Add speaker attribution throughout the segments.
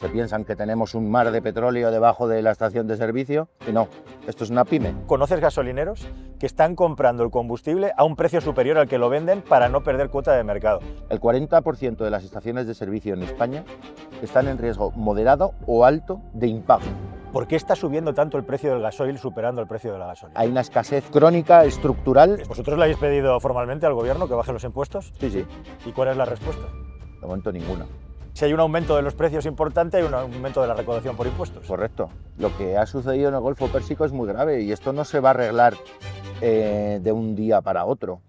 Speaker 1: Se piensan que tenemos un mar de petróleo debajo de la estación de servicio y no, esto es una pyme.
Speaker 2: ¿Conoces gasolineros que están comprando el combustible a un precio superior al que lo venden para no perder cuota de mercado?
Speaker 1: El 40% de las estaciones de servicio en España están en riesgo moderado o alto de impago.
Speaker 2: ¿Por qué está subiendo tanto el precio del gasoil superando el precio de la gasolina?
Speaker 1: Hay una escasez crónica, estructural.
Speaker 2: ¿Vosotros le habéis pedido formalmente al gobierno que baje los impuestos?
Speaker 1: Sí, sí.
Speaker 2: ¿Y cuál es la respuesta?
Speaker 1: De momento ninguna.
Speaker 2: Si hay un aumento de los precios importante, hay un aumento de la recaudación por impuestos.
Speaker 1: Correcto. Lo que ha sucedido en el Golfo Pérsico es muy grave y esto no se va a arreglar de un día para otro.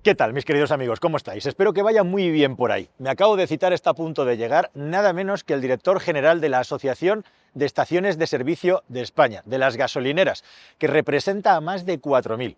Speaker 2: ¿Qué tal, mis queridos amigos? ¿Cómo estáis? Espero que vaya muy bien por ahí. Me acabo de citar, está a punto de llegar, nada menos que el director general de la Asociación de Estaciones de Servicio de España, de las gasolineras, que representa a más de 4.000.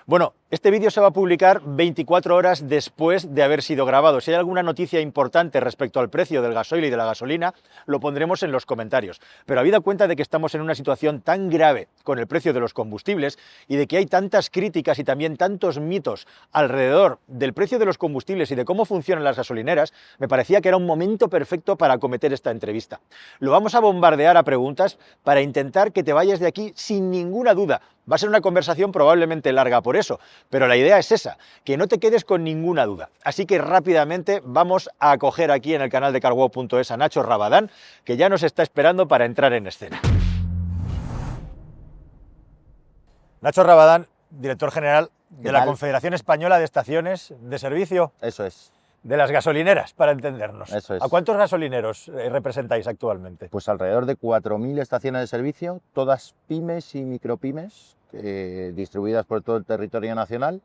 Speaker 2: Bueno, este vídeo se va a publicar 24 horas después de haber sido grabado. Si hay alguna noticia importante respecto al precio del gasoil y de la gasolina, lo pondremos en los comentarios. Pero habida cuenta de que estamos en una situación tan grave con el precio de los combustibles y de que hay tantas críticas y también tantos mitos alrededor del precio de los combustibles y de cómo funcionan las gasolineras, me parecía que era un momento perfecto para acometer esta entrevista. Lo vamos a bombardear a preguntas para intentar que te vayas de aquí sin ninguna duda. Va a ser una conversación probablemente larga por eso, pero la idea es esa, que no te quedes con ninguna duda. Así que rápidamente vamos a acoger aquí en el canal de carwow.es a Nacho Rabadán, que ya nos está esperando para entrar en escena. Nacho Rabadán, director general de la Confederación Española de Estaciones de Servicio.
Speaker 1: Eso es.
Speaker 2: De las gasolineras, para entendernos.
Speaker 1: Eso es.
Speaker 2: ¿A cuántos gasolineros representáis actualmente?
Speaker 1: Pues alrededor de 4.000 estaciones de servicio, todas pymes y micropymes, distribuidas por todo el territorio nacional.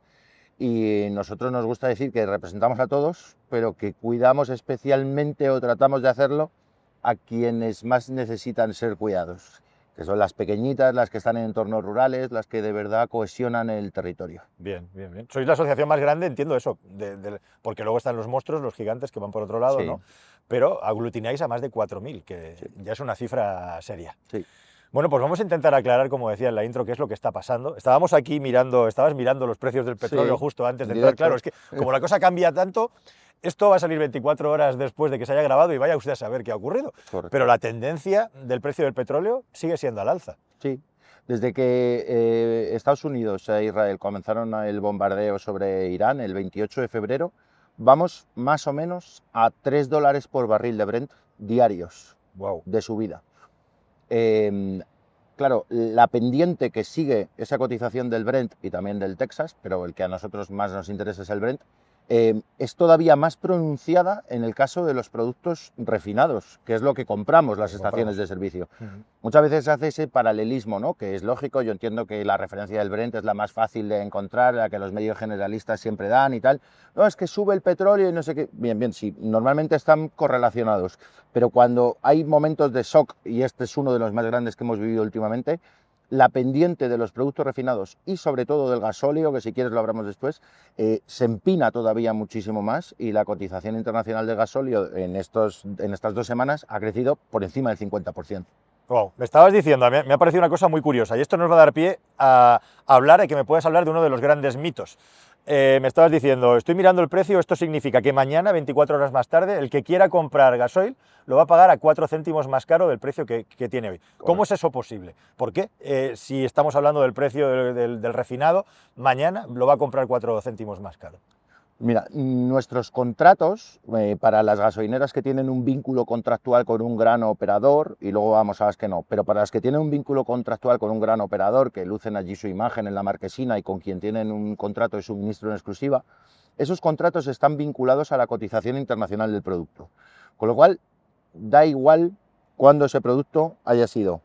Speaker 1: Y nosotros nos gusta decir que representamos a todos, pero que cuidamos especialmente o tratamos de hacerlo a quienes más necesitan ser cuidados, que son las pequeñitas, las que están en entornos rurales, las que de verdad cohesionan el territorio.
Speaker 2: Bien, bien, bien. Sois la asociación más grande, entiendo eso, porque luego están los monstruos, los gigantes que van por otro lado, sí, ¿no? Pero aglutináis a más de 4.000, que sí, ya es una cifra seria.
Speaker 1: Sí.
Speaker 2: Bueno, pues vamos a intentar aclarar, como decía en la intro, qué es lo que está pasando. Estábamos aquí estabas mirando los precios del petróleo, sí, justo antes de entrar. Claro, es que como la cosa cambia tanto, esto va a salir 24 horas después de que se haya grabado y vaya usted a saber qué ha ocurrido.
Speaker 1: Correcto.
Speaker 2: Pero la tendencia del precio del petróleo sigue siendo al alza.
Speaker 1: Sí, desde que Estados Unidos e Israel comenzaron el bombardeo sobre Irán el 28 de febrero, vamos más o menos a $3 por barril de Brent diarios.
Speaker 2: Wow.
Speaker 1: De subida. Claro, la pendiente que sigue esa cotización del Brent y también del Texas, pero el que a nosotros más nos interesa es el Brent, es todavía más pronunciada en el caso de los productos refinados, que es lo que compramos las estaciones de servicio. Muchas veces se hace ese paralelismo, ¿no? Que es lógico, yo entiendo que la referencia del Brent es la más fácil de encontrar, la que los medios generalistas siempre dan y tal. No, es que sube el petróleo y no sé qué. Bien, bien, sí, normalmente están correlacionados, pero cuando hay momentos de shock, y este es uno de los más grandes que hemos vivido últimamente, la pendiente de los productos refinados y sobre todo del gasóleo, que si quieres lo hablamos después, se empina todavía muchísimo más y la cotización internacional del gasóleo en estas 2 semanas ha crecido por encima del 50%.
Speaker 2: Wow, me estabas diciendo, me ha parecido una cosa muy curiosa y esto nos va a dar pie a hablar, a que me puedas hablar de uno de los grandes mitos. Me estabas diciendo, estoy mirando el precio, esto significa que mañana, 24 horas más tarde, el que quiera comprar gasoil lo va a pagar a 4 céntimos más caro del precio que tiene hoy. Correcto. ¿Cómo es eso posible? ¿Por qué? Si estamos hablando del precio del refinado, mañana lo va a comprar 4 céntimos más caro.
Speaker 1: Mira, nuestros contratos para las gasolineras que tienen un vínculo contractual con un gran operador, y luego vamos a las que no, pero para las que tienen un vínculo contractual con un gran operador, que lucen allí su imagen en la marquesina y con quien tienen un contrato de suministro en exclusiva, esos contratos están vinculados a la cotización internacional del producto. Con lo cual, da igual cuándo ese producto haya sido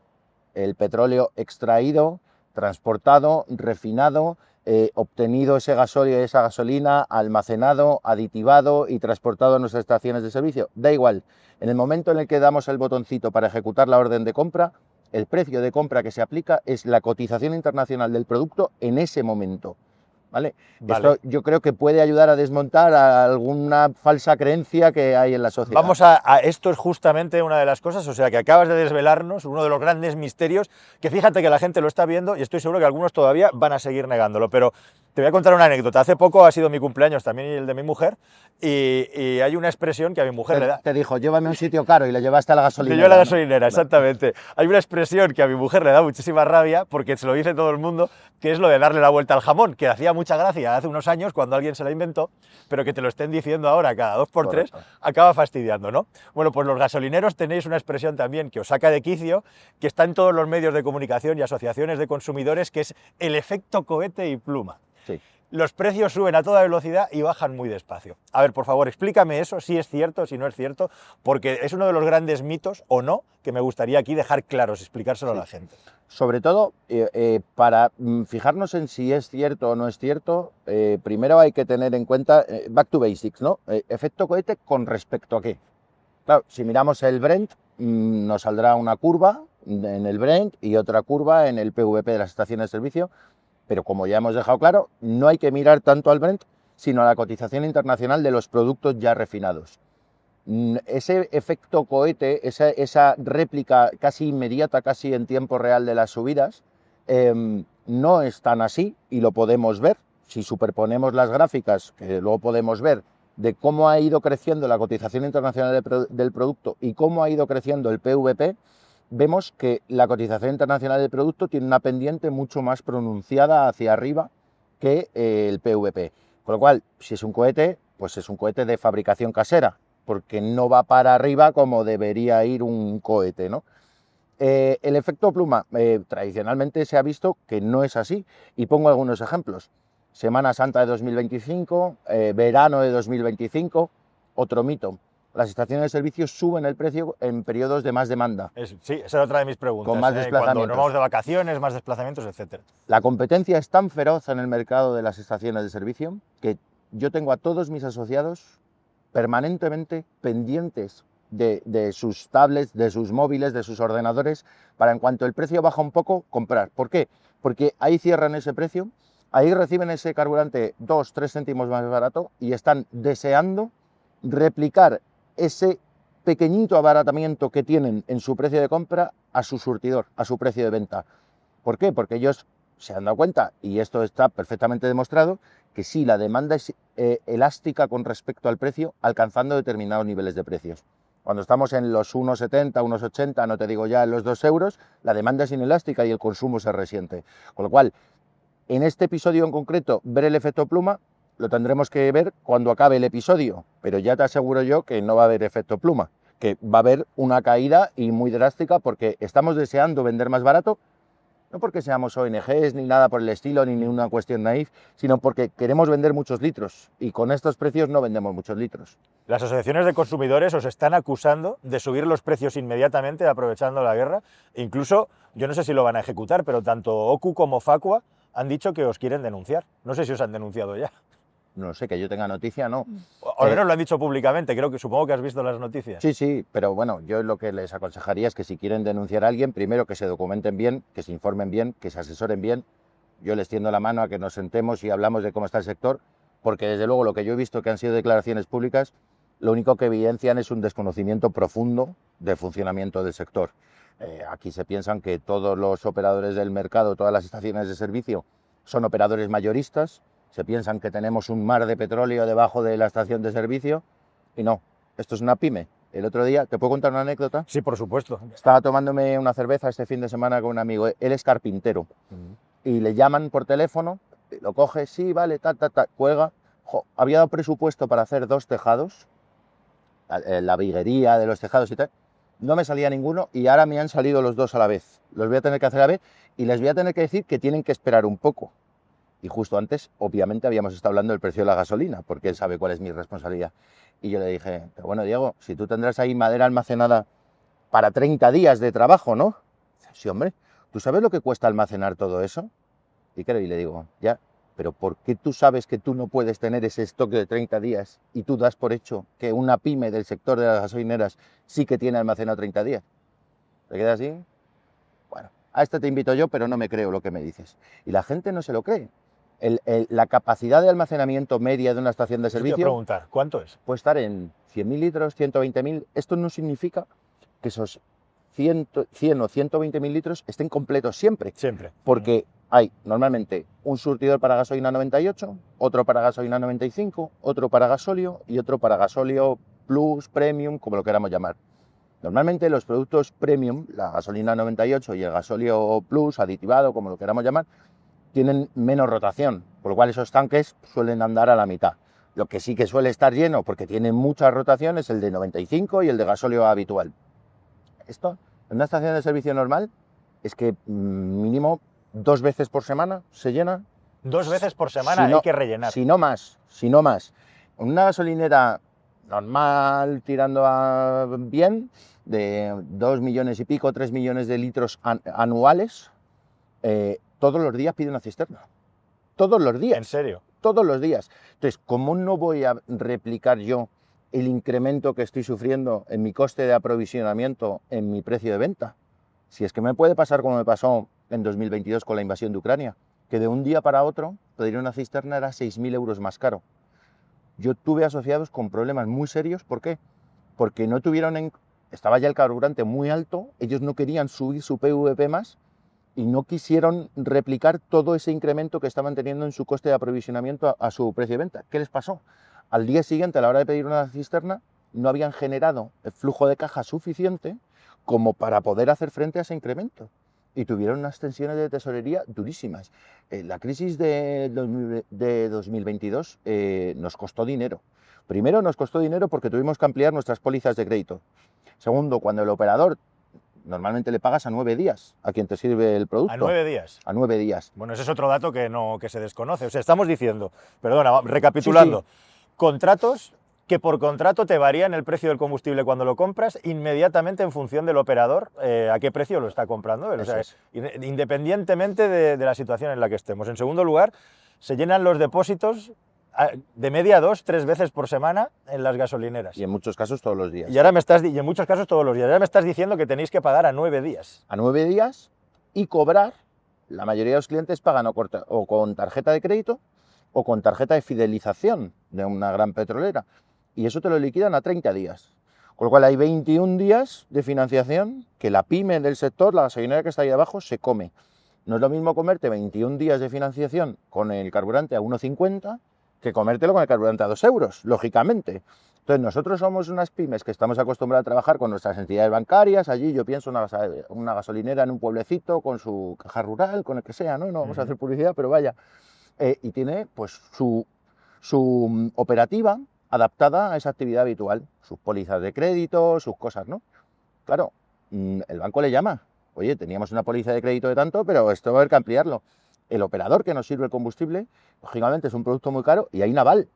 Speaker 1: el petróleo extraído, transportado, refinado, obtenido ese gasóleo y esa gasolina, almacenado, aditivado y transportado a nuestras estaciones de servicio. Da igual, en el momento en el que damos el botoncito para ejecutar la orden de compra, el precio de compra que se aplica es la cotización internacional del producto en ese momento. ¿Vale? Esto yo creo que puede ayudar a desmontar alguna falsa creencia que hay en la sociedad.
Speaker 2: Vamos esto es justamente una de las cosas, o sea, que acabas de desvelarnos, uno de los grandes misterios, que fíjate que la gente lo está viendo y estoy seguro que algunos todavía van a seguir negándolo, pero Te voy a contar una anécdota. Hace poco ha sido mi cumpleaños también y el de mi mujer, y hay una expresión que a mi mujer le da.
Speaker 1: Te dijo, llévame a un sitio caro y le llevaste a la gasolinera.
Speaker 2: Le llevo a la
Speaker 1: ¿no?
Speaker 2: gasolinera, exactamente. Hay una expresión que a mi mujer le da muchísima rabia, porque se lo dice todo el mundo, que es lo de darle la vuelta al jamón, que hacía mucha gracia hace unos años cuando alguien se la inventó, pero que te lo estén diciendo ahora cada 2x3, acaba fastidiando, ¿no? Bueno, pues los gasolineros tenéis una expresión también que os saca de quicio, que está en todos los medios de comunicación y asociaciones de consumidores, que es el efecto cohete y pluma.
Speaker 1: Sí.
Speaker 2: Los precios suben a toda velocidad y bajan muy despacio. A ver, por favor, explícame eso, si es cierto, si no es cierto, porque es uno de los grandes mitos, o no, que me gustaría aquí dejar claros, explicárselo a la gente.
Speaker 1: Sobre todo, para fijarnos en si es cierto o no es cierto, primero hay que tener en cuenta, back to basics, ¿no? Efecto cohete con respecto a qué. Claro, si miramos el Brent, nos saldrá una curva en el Brent y otra curva en el PVP de las estaciones de servicio, pero como ya hemos dejado claro, no hay que mirar tanto al Brent, sino a la cotización internacional de los productos ya refinados. Ese efecto cohete, esa réplica casi inmediata, casi en tiempo real de las subidas, no es tan así y lo podemos ver. Si superponemos las gráficas, que luego podemos ver, de cómo ha ido creciendo la cotización internacional del producto y cómo ha ido creciendo el PVP, vemos que la cotización internacional del producto tiene una pendiente mucho más pronunciada hacia arriba que el PVP. Con lo cual, si es un cohete, pues es un cohete de fabricación casera, porque no va para arriba como debería ir un cohete, ¿no? El efecto pluma, tradicionalmente se ha visto que no es así, y pongo algunos ejemplos. Semana Santa de 2025, verano de 2025, otro mito. Las estaciones de servicio suben el precio en periodos de más demanda.
Speaker 2: Sí, esa es otra de mis preguntas.
Speaker 1: Con más desplazamientos.
Speaker 2: Cuando nos vamos de vacaciones, más desplazamientos, etc.
Speaker 1: La competencia es tan feroz en el mercado de las estaciones de servicio que yo tengo a todos mis asociados permanentemente pendientes de sus tablets, de sus móviles, de sus ordenadores, para en cuanto el precio baja un poco, comprar. ¿Por qué? Porque ahí cierran ese precio, ahí reciben ese carburante 2-3 céntimos más barato y están deseando replicar ese pequeñito abaratamiento que tienen en su precio de compra a su surtidor, a su precio de venta. ¿Por qué? Porque ellos se han dado cuenta, y esto está perfectamente demostrado, que sí, la demanda es elástica con respecto al precio, alcanzando determinados niveles de precios. Cuando estamos en los 1,70, 1,80, no te digo ya en los 2 euros, la demanda es inelástica y el consumo se resiente. Con lo cual, en este episodio en concreto, ver el efecto pluma, lo tendremos que ver cuando acabe el episodio, pero ya te aseguro yo que no va a haber efecto pluma, que va a haber una caída y muy drástica porque estamos deseando vender más barato, no porque seamos ONGs ni nada por el estilo, ni una cuestión naif, sino porque queremos vender muchos litros y con estos precios no vendemos muchos litros.
Speaker 2: Las asociaciones de consumidores os están acusando de subir los precios inmediatamente aprovechando la guerra. Incluso, yo no sé si lo van a ejecutar, pero tanto OCU como Facua han dicho que os quieren denunciar. No sé si os han denunciado ya.
Speaker 1: No sé, que yo tenga noticia, no.
Speaker 2: O al menos lo han dicho públicamente, supongo que has visto las noticias.
Speaker 1: Sí, pero bueno, yo lo que les aconsejaría es que si quieren denunciar a alguien, primero que se documenten bien, que se informen bien, que se asesoren bien. Yo les tiendo la mano a que nos sentemos y hablamos de cómo está el sector, porque desde luego lo que yo he visto que han sido declaraciones públicas, lo único que evidencian es un desconocimiento profundo del funcionamiento del sector. Aquí se piensan que todos los operadores del mercado, todas las estaciones de servicio, son operadores mayoristas. Se piensan que tenemos un mar de petróleo debajo de la estación de servicio y no, esto es una pyme. El otro día, ¿te puedo contar una anécdota?
Speaker 2: Sí, por supuesto.
Speaker 1: Estaba tomándome una cerveza este fin de semana con un amigo, él es carpintero, y le llaman por teléfono, lo coge, sí, vale, cuelga. Había dado presupuesto para hacer 2 tejados, la viguería de los tejados y tal, no me salía ninguno y ahora me han salido los 2 a la vez. Los voy a tener que hacer a la vez y les voy a tener que decir que tienen que esperar un poco. Y justo antes, obviamente, habíamos estado hablando del precio de la gasolina, porque él sabe cuál es mi responsabilidad. Y yo le dije, pero bueno, Diego, si tú tendrás ahí madera almacenada para 30 días de trabajo, ¿no? Sí, hombre, ¿tú sabes lo que cuesta almacenar todo eso? Y claro, y le digo, ya, pero ¿por qué tú sabes que tú no puedes tener ese stock de 30 días y tú das por hecho que una pyme del sector de las gasolineras sí que tiene almacenado 30 días? ¿Te queda así? Bueno, a este te invito yo, pero no me creo lo que me dices. Y la gente no se lo cree. La capacidad de almacenamiento media de una estación de servicio...
Speaker 2: Te voy a preguntar, ¿cuánto es?
Speaker 1: Puede estar en 100.000 litros, 120.000. Esto no significa que esos 100 o 120.000 litros estén completos siempre.
Speaker 2: Siempre.
Speaker 1: Porque hay normalmente un surtidor para gasolina 98, otro para gasolina 95, otro para gasóleo y otro para gasóleo plus, premium, como lo queramos llamar. Normalmente los productos premium, la gasolina 98 y el gasóleo plus, aditivado, como lo queramos llamar, tienen menos rotación, por lo cual esos tanques suelen andar a la mitad. Lo que sí que suele estar lleno, porque tiene mucha rotación, es el de 95 y el de gasóleo habitual. Esto, en una estación de servicio normal, es que mínimo 2 veces por semana se llena.
Speaker 2: 2 veces por semana
Speaker 1: Si no,
Speaker 2: hay que rellenar.
Speaker 1: Si no más. En una gasolinera normal, tirando a bien, de 2 millones y pico, 3 millones de litros anuales, todos los días pide una cisterna. Todos los días.
Speaker 2: ¿En serio?
Speaker 1: Todos los días. Entonces, ¿cómo no voy a replicar yo el incremento que estoy sufriendo en mi coste de aprovisionamiento en mi precio de venta? Si es que me puede pasar como me pasó en 2022 con la invasión de Ucrania, que de un día para otro pedir una cisterna era 6.000 euros más caro. Yo tuve asociados con problemas muy serios. ¿Por qué? Porque no tuvieron estaba ya el carburante muy alto, ellos no querían subir su PVP más y no quisieron replicar todo ese incremento que estaban teniendo en su coste de aprovisionamiento a su precio de venta. ¿Qué les pasó? Al día siguiente, a la hora de pedir una cisterna, no habían generado el flujo de caja suficiente como para poder hacer frente a ese incremento. Y tuvieron unas tensiones de tesorería durísimas. La crisis de 2022 nos costó dinero. Primero nos costó dinero porque tuvimos que ampliar nuestras pólizas de crédito. Segundo, cuando el operador normalmente le pagas a 9 días a quien te sirve el producto.
Speaker 2: ¿A 9 días?
Speaker 1: A 9 días.
Speaker 2: Bueno, ese es otro dato que se desconoce. O sea, estamos diciendo, perdona, recapitulando, sí. Contratos que por contrato te varían el precio del combustible cuando lo compras inmediatamente en función del operador a qué precio lo está comprando. O sea, independientemente de la situación en la que estemos. En segundo lugar, se llenan los depósitos de media 2-3 veces por semana en las gasolineras.
Speaker 1: Y en muchos casos todos los días.
Speaker 2: Y en muchos casos todos los días. Ya me estás diciendo que tenéis que pagar a 9 días.
Speaker 1: A 9 días y cobrar. La mayoría de los clientes pagan o con tarjeta de crédito o con tarjeta de fidelización de una gran petrolera. Y eso te lo liquidan a 30 días. Con lo cual hay 21 días de financiación que la pyme del sector, la gasolinera que está ahí abajo, se come. No es lo mismo comerte 21 días de financiación con el carburante a 1,50 que comértelo con el carburante a 2 euros, lógicamente. Entonces nosotros somos unas pymes que estamos acostumbrados a trabajar con nuestras entidades bancarias. Allí yo pienso una gasolinera en un pueblecito con su caja rural, con el que sea, no vamos a hacer publicidad, pero vaya. Y tiene pues su operativa adaptada a esa actividad habitual, sus pólizas de crédito, sus cosas, ¿no? Claro, el banco le llama, oye, teníamos una póliza de crédito de tanto, pero esto va a haber que ampliarlo. El operador que nos sirve el combustible, lógicamente es un producto muy caro y hay un aval.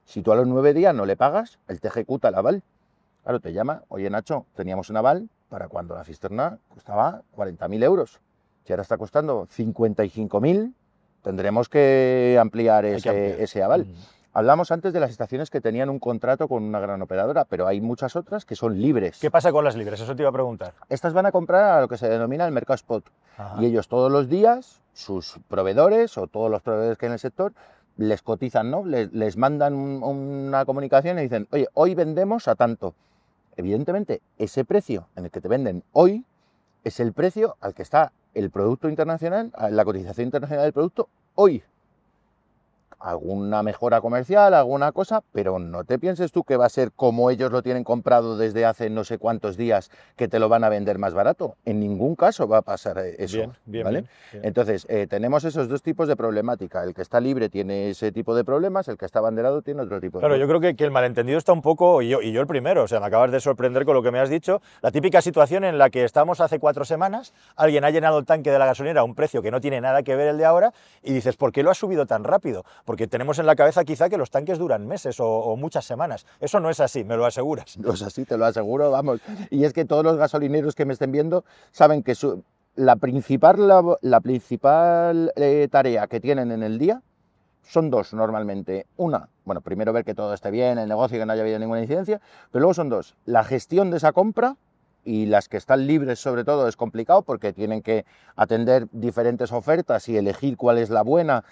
Speaker 1: Si tú a los 9 días no le pagas, él te ejecuta el aval. Claro, te llama, oye Nacho, teníamos un aval para cuando la cisterna costaba 40.000 euros. Si ahora está costando 55.000, tendremos que ampliar ese aval. Hablamos antes de las estaciones que tenían un contrato con una gran operadora, pero hay muchas otras que son libres.
Speaker 2: ¿Qué pasa con las libres? Eso te iba a preguntar.
Speaker 1: Estas van a comprar a lo que se denomina el mercado spot. Ajá. Y ellos todos los días, sus proveedores o todos los proveedores que hay en el sector, les cotizan, ¿no? Les mandan una comunicación y dicen, oye, hoy vendemos a tanto. Evidentemente, ese precio en el que te venden hoy es el precio al que está el producto internacional, la cotización internacional del producto hoy. Alguna mejora comercial, alguna cosa, pero no te pienses tú que va a ser como ellos lo tienen comprado desde hace no sé cuántos días, que te lo van a vender más barato. En ningún caso va a pasar eso.
Speaker 2: Bien,
Speaker 1: ¿vale?
Speaker 2: Bien.
Speaker 1: Entonces, tenemos esos dos tipos de problemática. El que está libre tiene ese tipo de problemas, el que está banderado tiene otro tipo de
Speaker 2: problemas. Claro, yo creo que el malentendido está un poco, y yo el primero, o sea, me acabas de sorprender con lo que me has dicho, la típica situación en la que estamos hace 4 semanas, alguien ha llenado el tanque de la gasolinera a un precio que no tiene nada que ver el de ahora, y dices, ¿por qué lo ha subido tan rápido? Porque tenemos en la cabeza quizá que los tanques duran meses o muchas semanas. Eso no es así, me lo aseguras.
Speaker 1: No es así, te lo aseguro, vamos. Y es que todos los gasolineros que me estén viendo saben que la principal tarea que tienen en el día son dos normalmente. Una, bueno, primero ver que todo esté bien, el negocio, que no haya habido ninguna incidencia, pero luego son dos. La gestión de esa compra, y las que están libres sobre todo es complicado porque tienen que atender diferentes ofertas y elegir cuál es la buena,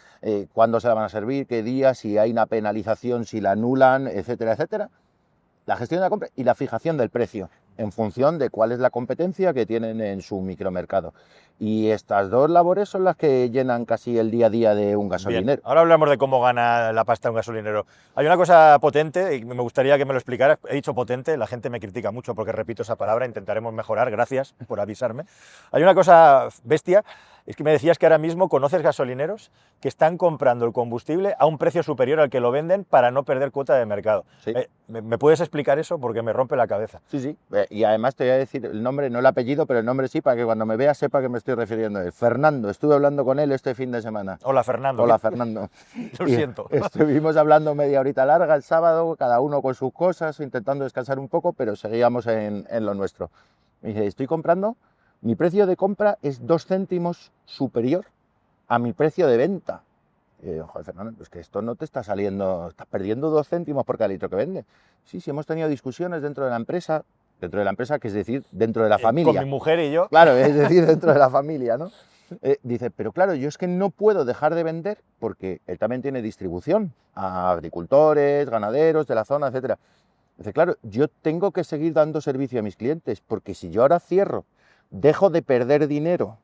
Speaker 1: cuándo se la van a servir, qué día, si hay una penalización, si la anulan, etcétera, etcétera. La gestión de la compra y la fijación del precio. en función de cuál es la competencia que tienen en su micromercado. Y estas dos labores son las que llenan casi el día a día de un gasolinero.
Speaker 2: Bien, ahora hablamos de cómo gana la pasta un gasolinero. Hay una cosa potente, y me gustaría que me lo explicaras. He dicho potente, la gente me critica mucho porque repito esa palabra, intentaremos mejorar, gracias por avisarme. Hay una cosa bestia, es que me decías que ahora mismo conoces gasolineros que están comprando el combustible a un precio superior al que lo venden para no perder cuota de mercado.
Speaker 1: Sí.
Speaker 2: ¿Me puedes explicar eso? Porque me rompe la cabeza.
Speaker 1: Sí, sí. Y además te voy a decir el nombre, no el apellido, pero el nombre sí, para que cuando me veas sepa que me estoy refiriendo a él. Fernando, estuve hablando con él este fin de semana.
Speaker 2: Hola, Fernando.
Speaker 1: Hola, Fernando.
Speaker 2: Lo siento.
Speaker 1: Estuvimos hablando media horita larga el sábado, cada uno con sus cosas, intentando descansar un poco, pero seguíamos en lo nuestro. Me dice, estoy comprando, mi precio de compra es 2 céntimos superior a mi precio de venta. Y yo, joder, Fernando, pues que esto no te está saliendo, estás perdiendo 2 céntimos por cada litro que vende. Sí, sí, hemos tenido discusiones dentro de la empresa, que es decir, dentro de la familia.
Speaker 2: Con mi mujer y yo.
Speaker 1: Claro, es decir, dentro de la familia, ¿no? Dice, pero claro, yo es que no puedo dejar de vender porque él también tiene distribución a agricultores, ganaderos de la zona, etcétera. Dice, claro, yo tengo que seguir dando servicio a mis clientes porque si yo ahora cierro, dejo de perder dinero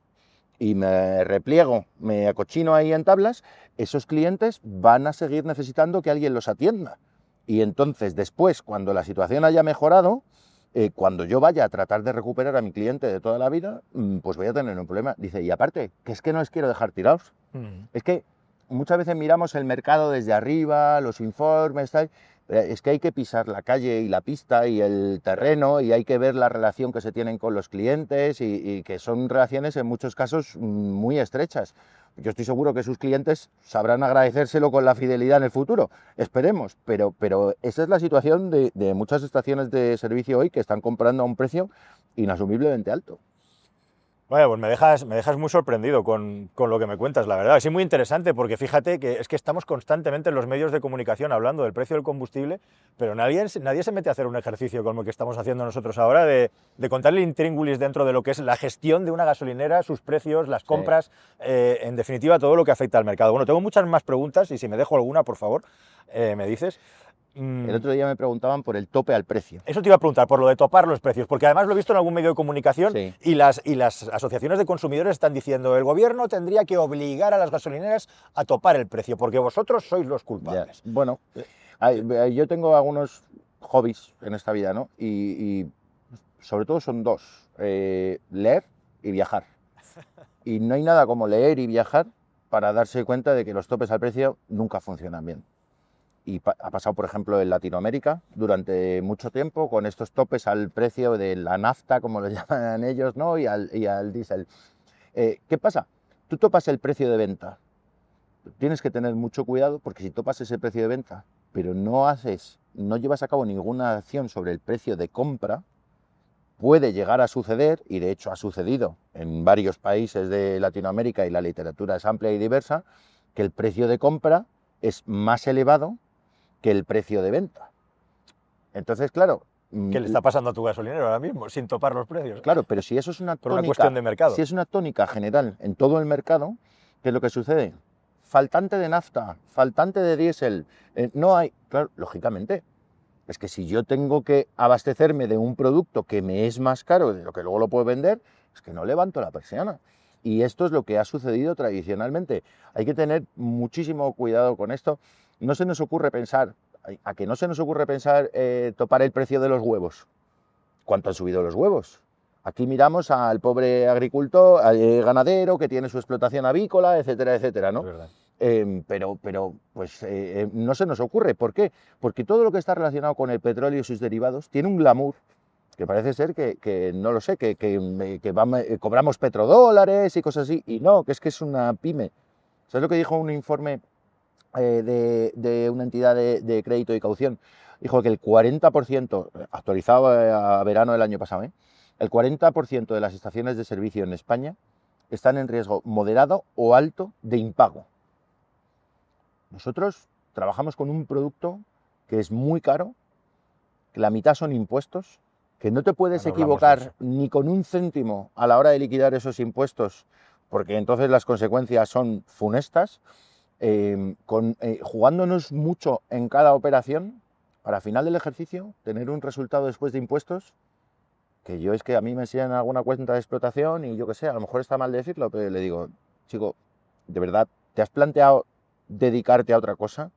Speaker 1: y me repliego, me acochino ahí en tablas, esos clientes van a seguir necesitando que alguien los atienda. Y entonces después, cuando la situación haya mejorado, cuando yo vaya a tratar de recuperar a mi cliente de toda la vida, pues voy a tener un problema. Dice, y aparte, que es que no les quiero dejar tirados. Es que muchas veces miramos el mercado desde arriba, los informes, tal. Es que hay que pisar la calle y la pista y el terreno y hay que ver la relación que se tienen con los clientes y que son relaciones en muchos casos muy estrechas. Yo estoy seguro que sus clientes sabrán agradecérselo con la fidelidad en el futuro, esperemos, pero esa es la situación de muchas estaciones de servicio hoy que están comprando a un precio inasumiblemente alto.
Speaker 2: Bueno, pues me dejas muy sorprendido con lo que me cuentas, la verdad. Es muy interesante porque fíjate que es que estamos constantemente en los medios de comunicación hablando del precio del combustible, pero nadie se mete a hacer un ejercicio como el que estamos haciendo nosotros ahora de contarle el intríngulis dentro de lo que es la gestión de una gasolinera, sus precios, las compras, en definitiva todo lo que afecta al mercado. Bueno, tengo muchas más preguntas y si me dejo alguna, por favor, me dices.
Speaker 1: El otro día me preguntaban por el tope al precio.
Speaker 2: Eso te iba a preguntar, por lo de topar los precios, porque además lo he visto en algún medio de comunicación,
Speaker 1: Sí.
Speaker 2: y las asociaciones de consumidores están diciendo el gobierno tendría que obligar a las gasolineras a topar el precio, porque vosotros sois los culpables.
Speaker 1: Ya. Bueno, yo tengo algunos hobbies en esta vida, ¿no? Y sobre todo son dos, leer y viajar. Y no hay nada como leer y viajar para darse cuenta de que los topes al precio nunca funcionan bien. Y ha pasado, por ejemplo, en Latinoamérica durante mucho tiempo con estos topes al precio de la nafta, como lo llaman ellos, ¿no? y al diésel. ¿Qué pasa? Tú topas el precio de venta. Tienes que tener mucho cuidado porque si topas ese precio de venta, pero no llevas a cabo ninguna acción sobre el precio de compra, puede llegar a suceder, y de hecho ha sucedido en varios países de Latinoamérica y la literatura es amplia y diversa, que el precio de compra es más elevado que el precio de venta. Entonces, claro...
Speaker 2: ¿Qué le está pasando a tu gasolinero ahora mismo, sin topar los precios?
Speaker 1: Claro, pero si eso es una tónica...
Speaker 2: Por una cuestión de mercado.
Speaker 1: Si es una tónica general en todo el mercado, ¿qué es lo que sucede? Faltante de nafta, faltante de diésel, no hay... Claro, lógicamente, es que si yo tengo que abastecerme de un producto que me es más caro de lo que luego lo puedo vender, es que no levanto la persiana. Y esto es lo que ha sucedido tradicionalmente. Hay que tener muchísimo cuidado con esto. No se nos ocurre pensar, ¿a que no se nos ocurre pensar topar el precio de los huevos? ¿Cuánto han subido los huevos? Aquí miramos al pobre agricultor, al ganadero que tiene su explotación avícola, etcétera, etcétera, ¿no?
Speaker 2: Es verdad.
Speaker 1: Pero no se nos ocurre. ¿Por qué? Porque todo lo que está relacionado con el petróleo y sus derivados tiene un glamour que parece ser que no lo sé, cobramos petrodólares y cosas así, y no, que es una pyme. ¿Sabes lo que dijo un informe de una entidad de crédito y caución? Dijo que el 40%, actualizado a verano del año pasado, el 40% de las estaciones de servicio en España están en riesgo moderado o alto de impago. Nosotros trabajamos con un producto que es muy caro, que la mitad son impuestos, que no te puedes equivocar ni con un céntimo a la hora de liquidar esos impuestos, porque entonces las consecuencias son funestas, jugándonos mucho en cada operación, para final del ejercicio tener un resultado después de impuestos que yo es que a mí me enseñan alguna cuenta de explotación y yo qué sé, a lo mejor está mal decirlo, pero le digo, chico, ¿de verdad te has planteado dedicarte a otra cosa?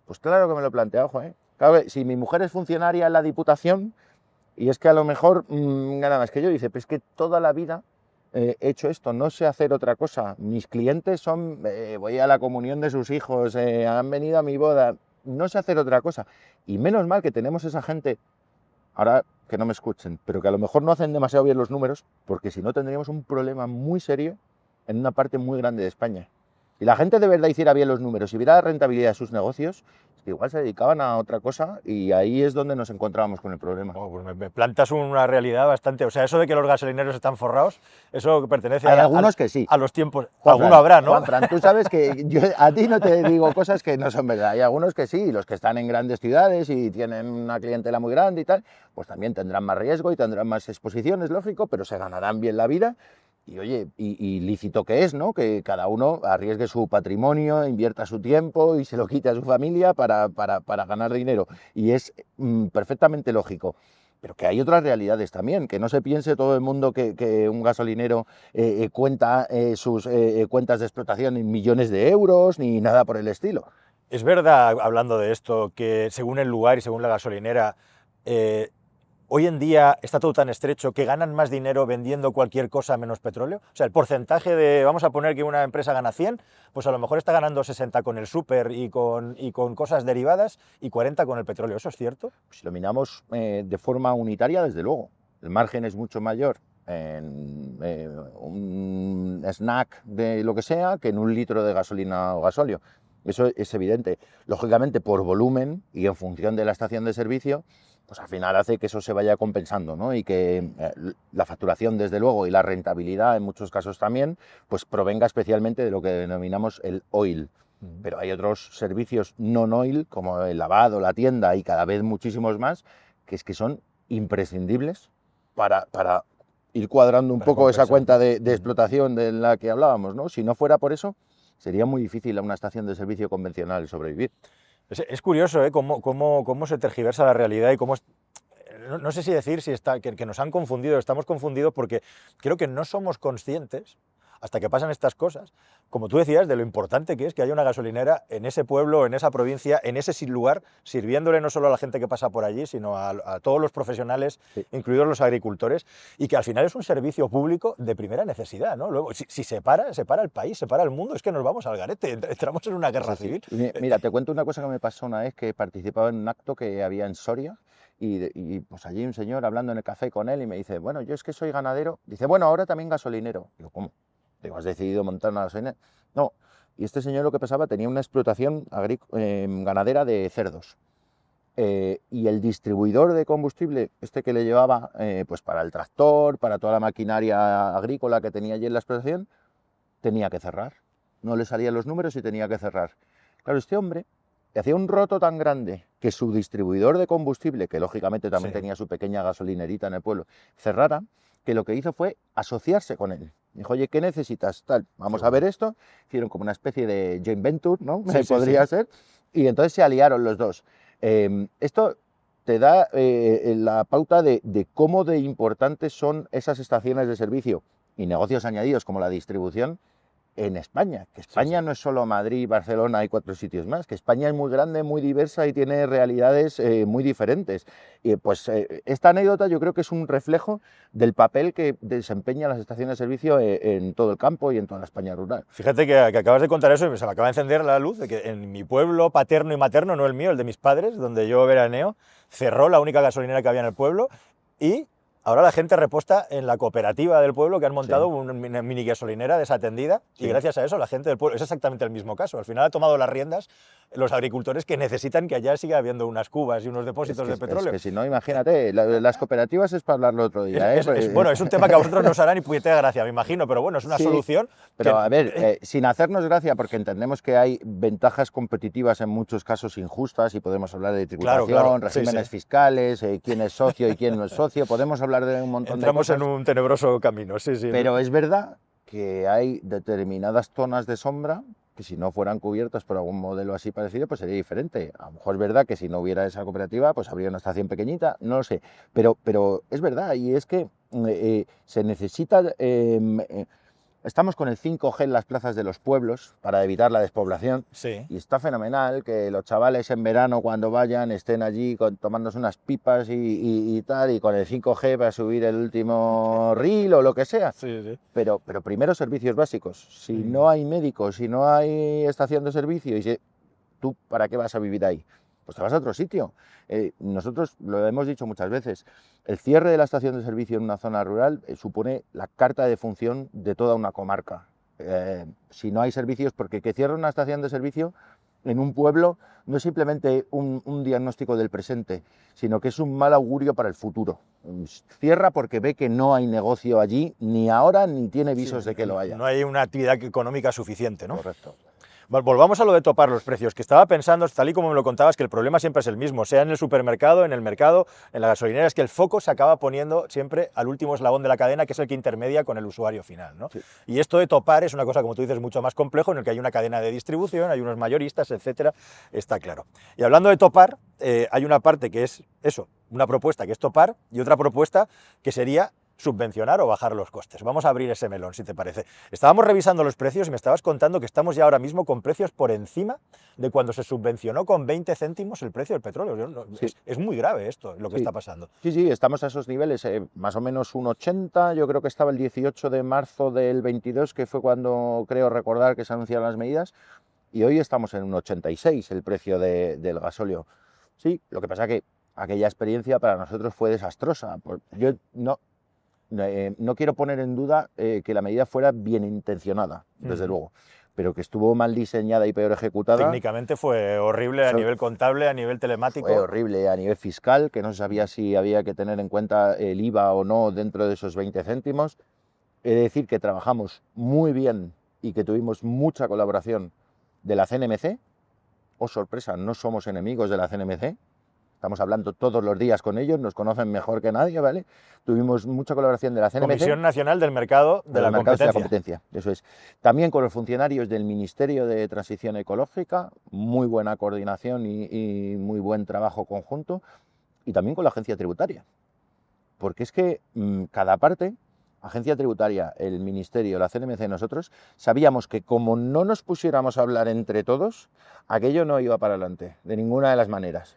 Speaker 1: Pues claro que me lo he planteado, joder. Claro que si mi mujer es funcionaria en la Diputación y es que a lo mejor gana más que yo, dice, pues es que toda la vida he hecho esto, no sé hacer otra cosa. Mis clientes son, voy a la comunión de sus hijos, han venido a mi boda, no sé hacer otra cosa. Y menos mal que tenemos esa gente, ahora que no me escuchen, pero que a lo mejor no hacen demasiado bien los números, porque si no tendríamos un problema muy serio en una parte muy grande de España. Si la gente de verdad hiciera bien los números y viera la rentabilidad de sus negocios, es que igual se dedicaban a otra cosa y ahí es donde nos encontrábamos con el problema.
Speaker 2: Oh, pues me plantas una realidad bastante... O sea, eso de que los gasolineros están forrados, eso pertenece
Speaker 1: Hay algunos que sí.
Speaker 2: a los tiempos...
Speaker 1: Juanfran,
Speaker 2: alguno habrá, ¿no?
Speaker 1: Juanfran, tú sabes que yo a ti no te digo cosas que no son verdad. Hay algunos que sí, los que están en grandes ciudades y tienen una clientela muy grande y tal, pues también tendrán más riesgo y tendrán más exposiciones, lógico, pero se ganarán bien la vida. Y oye, y lícito que es, ¿no? Que cada uno arriesgue su patrimonio, invierta su tiempo y se lo quite a su familia para ganar dinero. Y es perfectamente lógico. Pero que hay otras realidades también, que no se piense todo el mundo que un gasolinero cuenta sus cuentas de explotación en millones de euros ni nada por el estilo.
Speaker 2: Es verdad, hablando de esto, que según el lugar y según la gasolinera, hoy en día está todo tan estrecho que ganan más dinero vendiendo cualquier cosa menos petróleo. O sea, el porcentaje de, vamos a poner que una empresa gana 100, pues a lo mejor está ganando 60 con el súper y con cosas derivadas y 40 con el petróleo. ¿Eso es cierto?
Speaker 1: Si lo miramos de forma unitaria, desde luego. El margen es mucho mayor en un snack de lo que sea que en un litro de gasolina o gasóleo. Eso es evidente. Lógicamente, por volumen y en función de la estación de servicio, pues al final hace que eso se vaya compensando, ¿no? Y que la facturación, desde luego, y la rentabilidad, en muchos casos también, pues provenga especialmente de lo que denominamos el oil. Pero hay otros servicios non-oil, como el lavado, la tienda y cada vez muchísimos más, que es que son imprescindibles para ir cuadrando un poco esa cuenta de explotación de la que hablábamos, ¿no? Si no fuera por eso, sería muy difícil a una estación de servicio convencional sobrevivir.
Speaker 2: Es curioso, ¿eh? Cómo se tergiversa la realidad y cómo... No sé si decir que nos han confundido, estamos confundidos porque creo que no somos conscientes, hasta que pasan estas cosas, como tú decías, de lo importante que es que haya una gasolinera en ese pueblo, en esa provincia, en ese lugar, sirviéndole no solo a la gente que pasa por allí, sino a todos los profesionales, sí, incluidos los agricultores, y que al final es un servicio público de primera necesidad, ¿no? Luego, si se para el país, se para el mundo, es que nos vamos al garete, entramos en una guerra civil.
Speaker 1: Mira, te cuento una cosa que me pasó una vez, que participaba en un acto que había en Soria, y pues allí un señor hablando en el café con él y me dice, bueno, yo es que soy ganadero. Dice, bueno, ahora también gasolinero. Digo, ¿cómo? Digo, ¿has decidido montar una gasolinera? No. Y este señor, lo que pasaba, tenía una explotación ganadera de cerdos. Y el distribuidor de combustible, este que le llevaba pues para el tractor, para toda la maquinaria agrícola que tenía allí en la explotación, tenía que cerrar. No le salían los números y tenía que cerrar. Claro, este hombre hacía un roto tan grande que su distribuidor de combustible, que lógicamente también tenía su pequeña gasolinerita en el pueblo, cerrara, que lo que hizo fue asociarse con él. Dijo, oye, ¿qué necesitas? Tal, vamos a ver esto. Hicieron como una especie de joint venture, ¿no? Podría ser. Y entonces se aliaron los dos. Esto te da la pauta de cómo de importantes son esas estaciones de servicio y negocios añadidos como la distribución en España, que España no es solo Madrid, Barcelona y 4 sitios más, que España es muy grande, muy diversa y tiene realidades muy diferentes. Y pues esta anécdota yo creo que es un reflejo del papel que desempeñan las estaciones de servicio en todo el campo y en toda la España rural.
Speaker 2: Fíjate que acabas de contar eso y se me acaba de encender la luz de que en mi pueblo paterno y materno, no el mío, el de mis padres, donde yo veraneo, cerró la única gasolinera que había en el pueblo y ahora la gente reposta en la cooperativa del pueblo, que han montado una mini gasolinera desatendida, y gracias a eso la gente del pueblo, es exactamente el mismo caso, al final ha tomado las riendas los agricultores que necesitan que allá siga habiendo unas cubas y unos depósitos de petróleo.
Speaker 1: Es que si no, imagínate, las cooperativas es para hablarlo otro día.
Speaker 2: Bueno, es un tema que a vosotros no os hará ni puñetera gracia, me imagino, pero bueno, es una solución.
Speaker 1: Pero a ver, sin hacernos gracia, porque entendemos que hay ventajas competitivas en muchos casos injustas y podemos hablar de tributación, regímenes fiscales, quién es socio y quién no es socio, podemos hablar de un montón de cosas.
Speaker 2: Entramos en un tenebroso camino,
Speaker 1: Pero es verdad que hay determinadas zonas de sombra que si no fueran cubiertos por algún modelo así parecido, pues sería diferente. A lo mejor es verdad que si no hubiera esa cooperativa, pues habría una estación pequeñita, no lo sé. Pero es verdad, y es que se necesita... estamos con el 5G en las plazas de los pueblos para evitar la despoblación.
Speaker 2: Sí.
Speaker 1: Y está fenomenal que los chavales en verano cuando vayan estén allí tomándose unas pipas y tal, y con el 5G para subir el último reel o lo que sea.
Speaker 2: Sí, sí.
Speaker 1: Pero primero servicios básicos. Si no hay médicos, si no hay estación de servicio, ¿tú para qué vas a vivir ahí? Pues te vas a otro sitio. Nosotros lo hemos dicho muchas veces, el cierre de la estación de servicio en una zona rural supone la carta de función de toda una comarca. Si no hay servicios, porque que cierre una estación de servicio en un pueblo no es simplemente un diagnóstico del presente, sino que es un mal augurio para el futuro. Cierra porque ve que no hay negocio allí, ni ahora, ni tiene visos de que lo haya.
Speaker 2: No hay una actividad económica suficiente, ¿no?
Speaker 1: Correcto.
Speaker 2: Volvamos a lo de topar los precios, que estaba pensando, tal y como me lo contabas, que el problema siempre es el mismo, sea en el supermercado, en el mercado, en la gasolinera, es que el foco se acaba poniendo siempre al último eslabón de la cadena, que es el que intermedia con el usuario final, ¿no?
Speaker 1: Sí.
Speaker 2: Y esto de topar es una cosa, como tú dices, mucho más complejo, en el que hay una cadena de distribución, hay unos mayoristas, etcétera, está claro. Y hablando de topar, hay una parte que es eso, una propuesta que es topar, y otra propuesta que sería subvencionar o bajar los costes. Vamos a abrir ese melón, si te parece. Estábamos revisando los precios y me estabas contando que estamos ya ahora mismo con precios por encima de cuando se subvencionó con 20 céntimos el precio del petróleo.
Speaker 1: Sí.
Speaker 2: Es muy grave esto, lo que está pasando.
Speaker 1: Sí, estamos a esos niveles, más o menos un 80, yo creo que estaba el 18 de marzo del 22, que fue cuando creo recordar que se anunciaron las medidas, y hoy estamos en un 86 el precio del gasóleo. Sí, lo que pasa es que aquella experiencia para nosotros fue desastrosa. Yo no quiero poner en duda que la medida fuera bien intencionada, desde luego, pero que estuvo mal diseñada y peor ejecutada.
Speaker 2: Técnicamente fue horrible a nivel contable, a nivel telemático.
Speaker 1: Fue horrible a nivel fiscal, que no se sabía si había que tener en cuenta el IVA o no dentro de esos 20 céntimos. He de decir que trabajamos muy bien y que tuvimos mucha colaboración de la CNMC. Oh, sorpresa, no somos enemigos de la CNMC. Estamos hablando todos los días con ellos, nos conocen mejor que nadie, ¿vale? Tuvimos mucha colaboración de la CNMC.
Speaker 2: Comisión Nacional del Mercado de la
Speaker 1: Competencia. Eso es. También con los funcionarios del Ministerio de Transición Ecológica, muy buena coordinación y muy buen trabajo conjunto. Y también con la Agencia Tributaria. Porque es que cada parte, Agencia Tributaria, el Ministerio, la CNMC, nosotros, sabíamos que como no nos pusiéramos a hablar entre todos, aquello no iba para adelante, de ninguna de las maneras.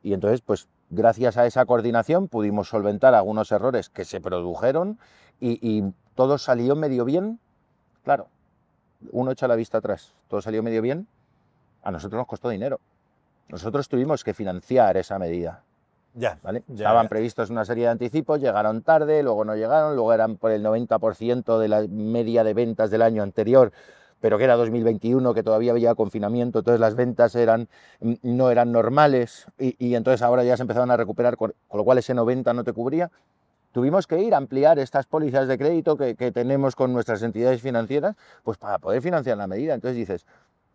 Speaker 1: Y entonces, pues gracias a esa coordinación pudimos solventar algunos errores que se produjeron y todo salió medio bien. Claro, uno echa la vista atrás, todo salió medio bien, a nosotros nos costó dinero. Nosotros tuvimos que financiar esa medida. ¿Vale? Estaban previstos una serie de anticipos, llegaron tarde, luego no llegaron, luego eran por el 90% de la media de ventas del año anterior, pero que era 2021, que todavía había confinamiento, entonces las ventas no eran normales y entonces ahora ya se empezaron a recuperar, con lo cual ese 90 no te cubría. Tuvimos que ir a ampliar estas pólizas de crédito que tenemos con nuestras entidades financieras, pues para poder financiar la medida. Entonces dices,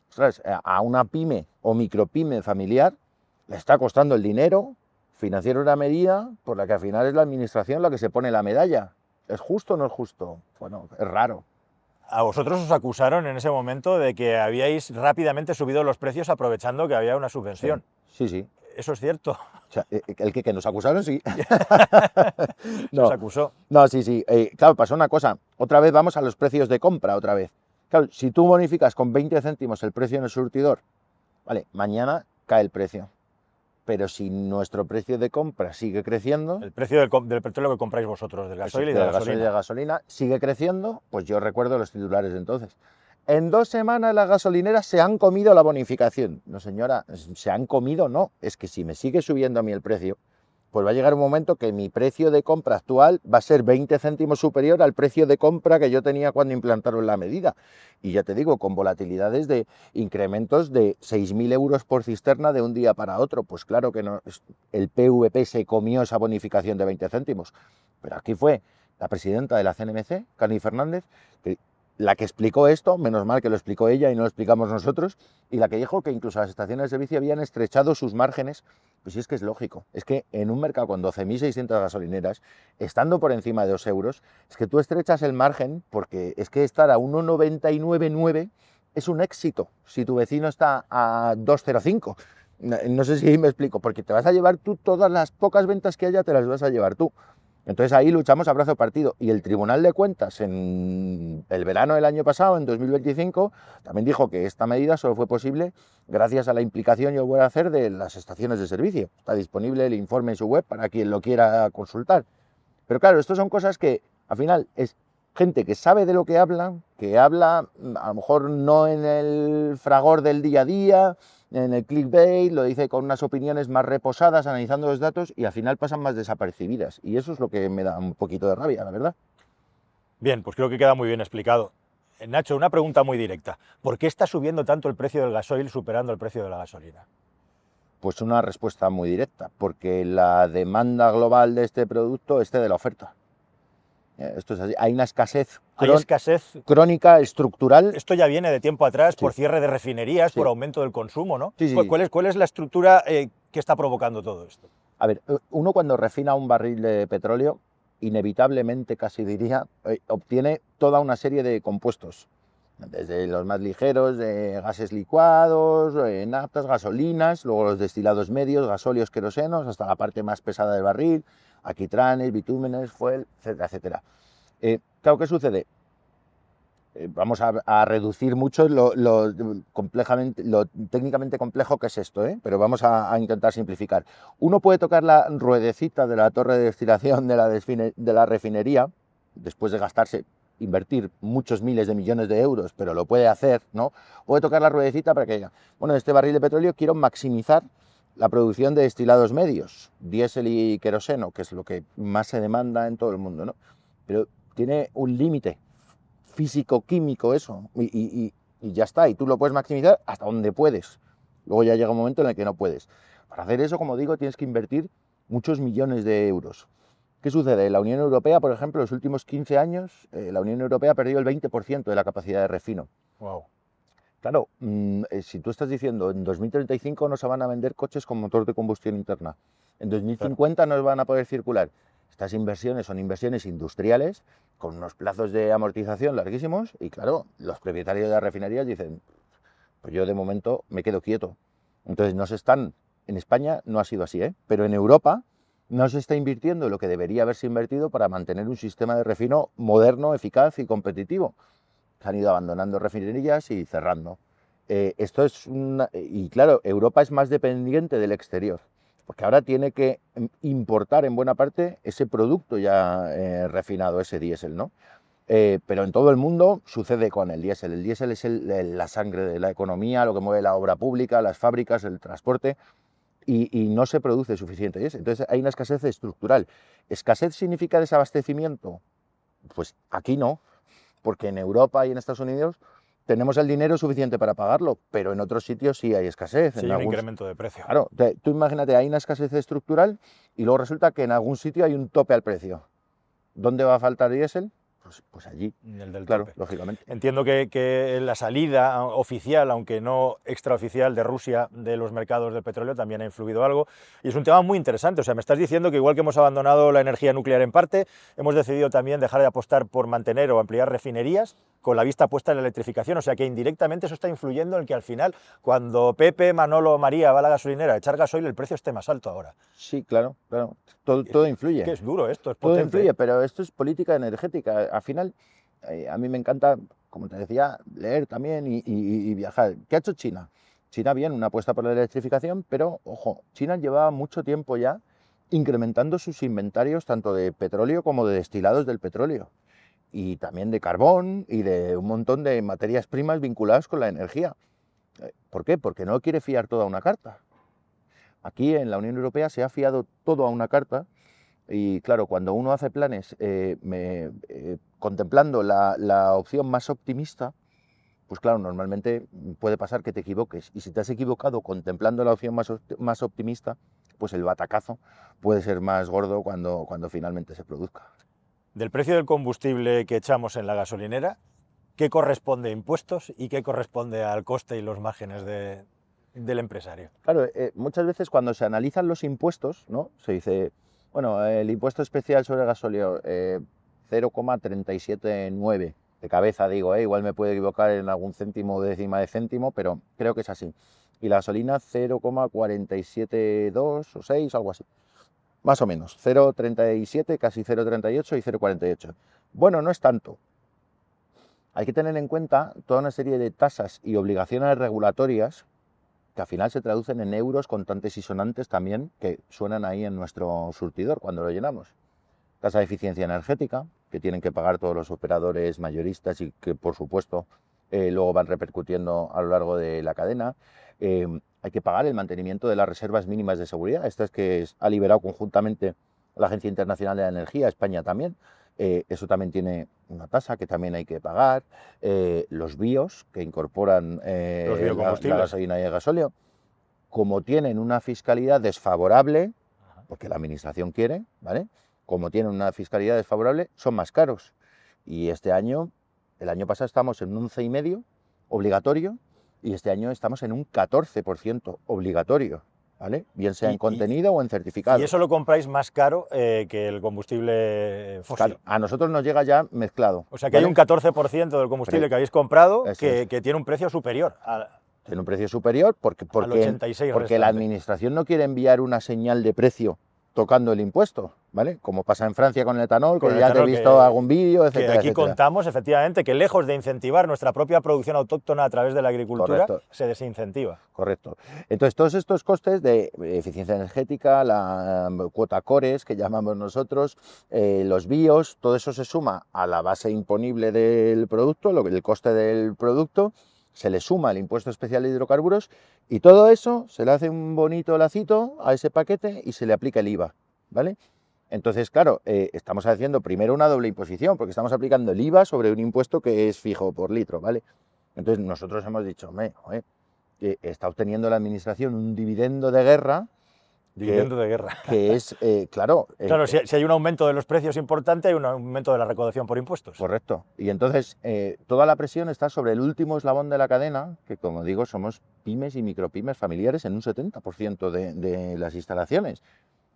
Speaker 1: ostras, a una pyme o micropyme familiar le está costando el dinero financiar una medida por la que al final es la administración la que se pone la medalla. ¿Es justo o no es justo? Bueno, es raro.
Speaker 2: A vosotros os acusaron en ese momento de que habíais rápidamente subido los precios aprovechando que había una subvención.
Speaker 1: Sí.
Speaker 2: ¿Eso es cierto?
Speaker 1: O sea, el que nos acusaron, sí.
Speaker 2: Nos acusó.
Speaker 1: No, sí. Claro, pasó una cosa. Otra vez vamos a los precios de compra, otra vez. Claro, si tú bonificas con 20 céntimos el precio en el surtidor, vale, mañana cae el precio. Pero si nuestro precio de compra sigue creciendo...
Speaker 2: El precio del petróleo que compráis vosotros, del gasoil y de la gasolina.
Speaker 1: De la gasolina sigue creciendo, pues yo recuerdo los titulares de entonces. En 2 semanas las gasolineras se han comido la bonificación. No, señora, se han comido, no. Es que si me sigue subiendo a mí el precio, pues va a llegar un momento que mi precio de compra actual va a ser 20 céntimos superior al precio de compra que yo tenía cuando implantaron la medida. Y ya te digo, con volatilidades de incrementos de 6.000 euros por cisterna de un día para otro. Pues claro que no, el PVP se comió esa bonificación de 20 céntimos. Pero aquí fue la presidenta de la CNMC, Carmen Fernández, la que explicó esto, menos mal que lo explicó ella y no lo explicamos nosotros, y la que dijo que incluso las estaciones de servicio habían estrechado sus márgenes. Pues sí, es que es lógico. Es que en un mercado con 12.600 gasolineras, estando por encima de 2 euros, es que tú estrechas el margen porque es que estar a 1,99,9 es un éxito si tu vecino está a 2,05. No sé si me explico, porque te vas a llevar tú todas las pocas ventas que haya, te las vas a llevar tú. Entonces ahí luchamos a brazo partido. Y el Tribunal de Cuentas en el verano del año pasado, en 2025, también dijo que esta medida solo fue posible gracias a la implicación y el buen hacer de las estaciones de servicio. Está disponible el informe en su web para quien lo quiera consultar. Pero claro, esto son cosas que al final es gente que sabe de lo que habla a lo mejor no en el fragor del día a día, en el clickbait, lo dice con unas opiniones más reposadas, analizando los datos, y al final pasan más desapercibidas. Y eso es lo que me da un poquito de rabia, la verdad.
Speaker 2: Bien, pues creo que queda muy bien explicado. Nacho, una pregunta muy directa. ¿Por qué está subiendo tanto el precio del gasoil superando el precio de la gasolina?
Speaker 1: Pues una respuesta muy directa, porque la demanda global de este producto es de la oferta. Esto es así. Hay una escasez, crónica, estructural.
Speaker 2: Esto ya viene de tiempo atrás,
Speaker 1: Sí.
Speaker 2: por cierre de refinerías,
Speaker 1: Sí.
Speaker 2: por aumento del consumo, ¿no?
Speaker 1: Sí, sí.
Speaker 2: ¿Cuál es la estructura que está provocando todo esto?
Speaker 1: A ver, uno cuando refina un barril de petróleo, inevitablemente, casi diría, obtiene toda una serie de compuestos, desde los más ligeros, gases licuados, naftas, gasolinas, luego los destilados medios, gasóleos, querosenos, hasta la parte más pesada del barril, alquitranes, bitúmenes, fuel, etcétera, etcétera. Claro, ¿qué sucede? Vamos a reducir mucho lo técnicamente complejo que es esto, pero vamos a intentar simplificar. Uno puede tocar la ruedecita de la torre de destilación de la refinería, después de invertir muchos miles de millones de euros, pero lo puede hacer, ¿no? Puede tocar la ruedecita para que diga, bueno, este barril de petróleo quiero maximizar la producción de destilados medios, diésel y queroseno, que es lo que más se demanda en todo el mundo, ¿no? Pero tiene un límite físico-químico eso, y ya está, y tú lo puedes maximizar hasta donde puedes. Luego ya llega un momento en el que no puedes. Para hacer eso, como digo, tienes que invertir muchos millones de euros. ¿Qué sucede? La Unión Europea, por ejemplo, en los últimos 15 años, la Unión Europea ha perdido el 20% de la capacidad de refino.
Speaker 2: Wow.
Speaker 1: Claro, si tú estás diciendo en 2035 no se van a vender coches con motor de combustión interna, en 2050 no van a poder circular. Estas inversiones son inversiones industriales con unos plazos de amortización larguísimos y claro, los propietarios de las refinerías dicen, pues yo de momento me quedo quieto. Entonces en España no ha sido así, pero en Europa no se está invirtiendo lo que debería haberse invertido para mantener un sistema de refino moderno, eficaz y competitivo. Se han ido abandonando refinerías y cerrando. Y claro, Europa es más dependiente del exterior, porque ahora tiene que importar en buena parte ese producto ya refinado, ese diésel, ¿no? Pero en todo el mundo sucede con el diésel. El diésel es la sangre de la economía, lo que mueve la obra pública, las fábricas, el transporte, y no se produce suficiente diésel. Entonces hay una escasez estructural. ¿Escasez significa desabastecimiento? Pues aquí no, porque en Europa y en Estados Unidos tenemos el dinero suficiente para pagarlo, pero en otros sitios sí hay escasez.
Speaker 2: Sí, hay un incremento de precio.
Speaker 1: Claro, tú imagínate, hay una escasez estructural y luego resulta que en algún sitio hay un tope al precio. ¿Dónde va a faltar diésel? Pues allí,
Speaker 2: el del
Speaker 1: claro,
Speaker 2: tope.
Speaker 1: lógicamente.
Speaker 2: Entiendo que la salida oficial, aunque no extraoficial, de Rusia de los mercados del petróleo también ha influido algo. Y es un tema muy interesante. O sea, me estás diciendo que igual que hemos abandonado la energía nuclear en parte, hemos decidido también dejar de apostar por mantener o ampliar refinerías con la vista puesta en la electrificación. O sea, que indirectamente eso está influyendo en que al final, cuando Pepe, Manolo o María va a la gasolinera a echar gasoil, el precio esté más alto ahora.
Speaker 1: Sí, claro. Todo influye.
Speaker 2: Es que es duro esto, es
Speaker 1: Todo
Speaker 2: potente.
Speaker 1: influye, pero esto es política energética. Al final, a mí me encanta, como te decía, leer también y viajar. ¿Qué ha hecho China? China, bien, una apuesta por la electrificación, pero, ojo, China llevaba mucho tiempo ya incrementando sus inventarios tanto de petróleo como de destilados del petróleo. Y también de carbón y de un montón de materias primas vinculadas con la energía. ¿Por qué? Porque no quiere fiar toda una carta. Aquí en la Unión Europea se ha fiado todo a una carta y claro, cuando uno hace planes contemplando la opción más optimista, pues claro, normalmente puede pasar que te equivoques. Y si te has equivocado contemplando la opción más optimista, pues el batacazo puede ser más gordo cuando finalmente se produzca.
Speaker 2: Del precio del combustible que echamos en la gasolinera, ¿qué corresponde a impuestos y qué corresponde al coste y los márgenes del empresario?
Speaker 1: Claro, muchas veces cuando se analizan los impuestos, ¿no? Se dice, bueno, el impuesto especial sobre el gasóleo 0,379. De cabeza digo, igual me puedo equivocar en algún céntimo o décima de céntimo, pero creo que es así. Y la gasolina 0,472 o 6, algo así. Más o menos, 0,37, casi 0,38 y 0,48. Bueno, no es tanto. Hay que tener en cuenta toda una serie de tasas y obligaciones regulatorias que al final se traducen en euros contantes y sonantes también, que suenan ahí en nuestro surtidor cuando lo llenamos. Tasa de eficiencia energética, que tienen que pagar todos los operadores mayoristas y que, por supuesto, luego van repercutiendo a lo largo de la cadena. Hay que pagar el mantenimiento de las reservas mínimas de seguridad. Esta es que ha liberado conjuntamente la Agencia Internacional de la Energía, España también. Eso también tiene una tasa que también hay que pagar. Los BIOS, que incorporan
Speaker 2: Los biocombustibles.
Speaker 1: la gasolina y el gasóleo, como tienen una fiscalidad desfavorable, porque la administración quiere, ¿vale? Como tienen una fiscalidad desfavorable, son más caros. Y este año, el año pasado estamos en un 11,5% obligatorio y este año estamos en un 14% obligatorio, ¿vale? Bien sea en contenido o en certificado.
Speaker 2: ¿Y eso lo compráis más caro que el combustible fósil?
Speaker 1: Claro, a nosotros nos llega ya mezclado.
Speaker 2: O sea que, ¿vale?, hay un 14% del combustible que habéis comprado que tiene un precio superior.
Speaker 1: Tiene un precio superior porque la administración no quiere enviar una señal de precio tocando el impuesto, ¿vale? Como pasa en Francia con el etanol, que ya te he visto algún vídeo, etcétera.
Speaker 2: Que aquí contamos, efectivamente, que lejos de incentivar nuestra propia producción autóctona a través de la agricultura, se desincentiva.
Speaker 1: Correcto. Entonces, todos estos costes de eficiencia energética, la cuota CORES, que llamamos nosotros, los BIOS, todo eso se suma a la base imponible del producto, el coste del producto, se le suma el impuesto especial de hidrocarburos y todo eso se le hace un bonito lacito a ese paquete y se le aplica el IVA, ¿vale? Entonces, claro, estamos haciendo primero una doble imposición porque estamos aplicando el IVA sobre un impuesto que es fijo por litro, ¿vale? Entonces nosotros hemos dicho, está obteniendo la administración un dividendo de guerra. Que es, claro...
Speaker 2: Claro, si hay un aumento de los precios importante, hay un aumento de la recaudación por impuestos.
Speaker 1: Correcto. Y entonces toda la presión está sobre el último eslabón de la cadena, que como digo, somos pymes y micropymes familiares en un 70% de las instalaciones.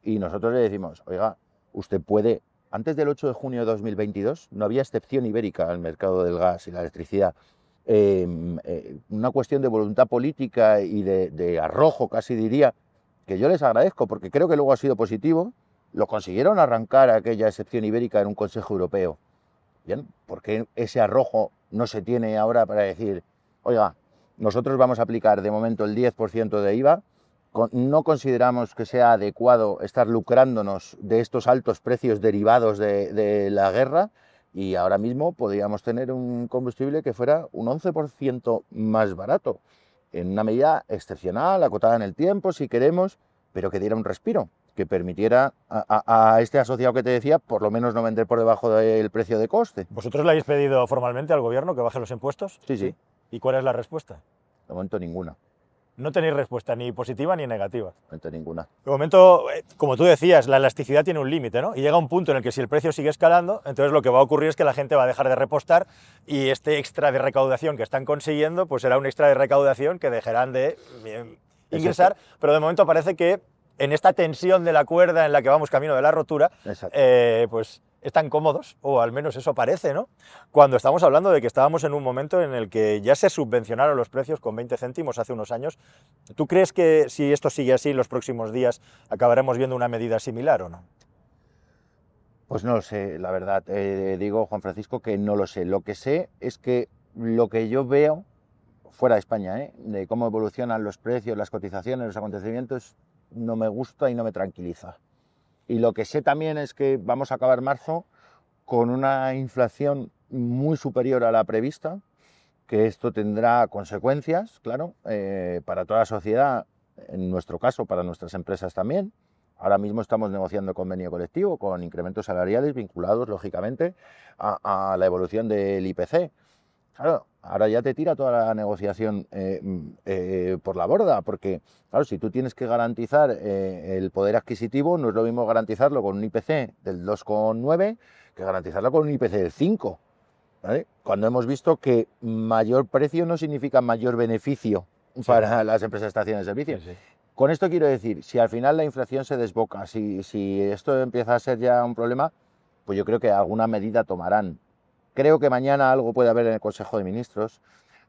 Speaker 1: Y nosotros le decimos, oiga, usted puede... Antes del 8 de junio de 2022 no había excepción ibérica al mercado del gas y la electricidad. Una cuestión de voluntad política y de arrojo, casi diría, que yo les agradezco porque creo que luego ha sido positivo, lo consiguieron arrancar aquella excepción ibérica en un Consejo Europeo. Bien, ¿por qué ese arrojo no se tiene ahora para decir, oiga, nosotros vamos a aplicar de momento el 10% de IVA, no consideramos que sea adecuado estar lucrándonos de estos altos precios derivados de la guerra y ahora mismo podríamos tener un combustible que fuera un 11% más barato? En una medida excepcional, acotada en el tiempo, si queremos, pero que diera un respiro, que permitiera a este asociado que te decía, por lo menos no vender por debajo del precio de coste.
Speaker 2: ¿Vosotros le habéis pedido formalmente al gobierno que baje los impuestos?
Speaker 1: Sí.
Speaker 2: ¿Y cuál es la respuesta?
Speaker 1: De momento ninguna.
Speaker 2: No tenéis respuesta ni positiva ni negativa.
Speaker 1: De momento ninguna.
Speaker 2: De momento, como tú decías, la elasticidad tiene un límite, ¿no? Y llega un punto en el que si el precio sigue escalando, entonces lo que va a ocurrir es que la gente va a dejar de repostar y este extra de recaudación que están consiguiendo, pues será un extra de recaudación que dejarán de ingresar, pero de momento parece que en esta tensión de la cuerda en la que vamos camino de la rotura, pues están cómodos, o al menos eso parece, ¿no? Cuando estamos hablando de que estábamos en un momento en el que ya se subvencionaron los precios con 20 céntimos hace unos años. ¿Tú crees que si esto sigue así en los próximos días acabaremos viendo una medida similar o no?
Speaker 1: Pues no lo sé, la verdad. Digo, Juan Francisco, que no lo sé. Lo que sé es que lo que yo veo fuera de España, de cómo evolucionan los precios, las cotizaciones, los acontecimientos, no me gusta y no me tranquiliza. Y lo que sé también es que vamos a acabar marzo con una inflación muy superior a la prevista, que esto tendrá consecuencias, claro, para toda la sociedad, en nuestro caso, para nuestras empresas también. Ahora mismo estamos negociando convenio colectivo con incrementos salariales vinculados, lógicamente, a la evolución del IPC. Claro, ahora ya te tira toda la negociación por la borda, porque claro, si tú tienes que garantizar el poder adquisitivo, no es lo mismo garantizarlo con un IPC del 2,9 que garantizarlo con un IPC del 5, ¿vale? Cuando hemos visto que mayor precio no significa mayor beneficio para las empresas de estaciones de servicio. Sí. Con esto quiero decir, si al final la inflación se desboca, si esto empieza a ser ya un problema, pues yo creo que alguna medida tomarán. Creo que mañana algo puede haber en el Consejo de Ministros.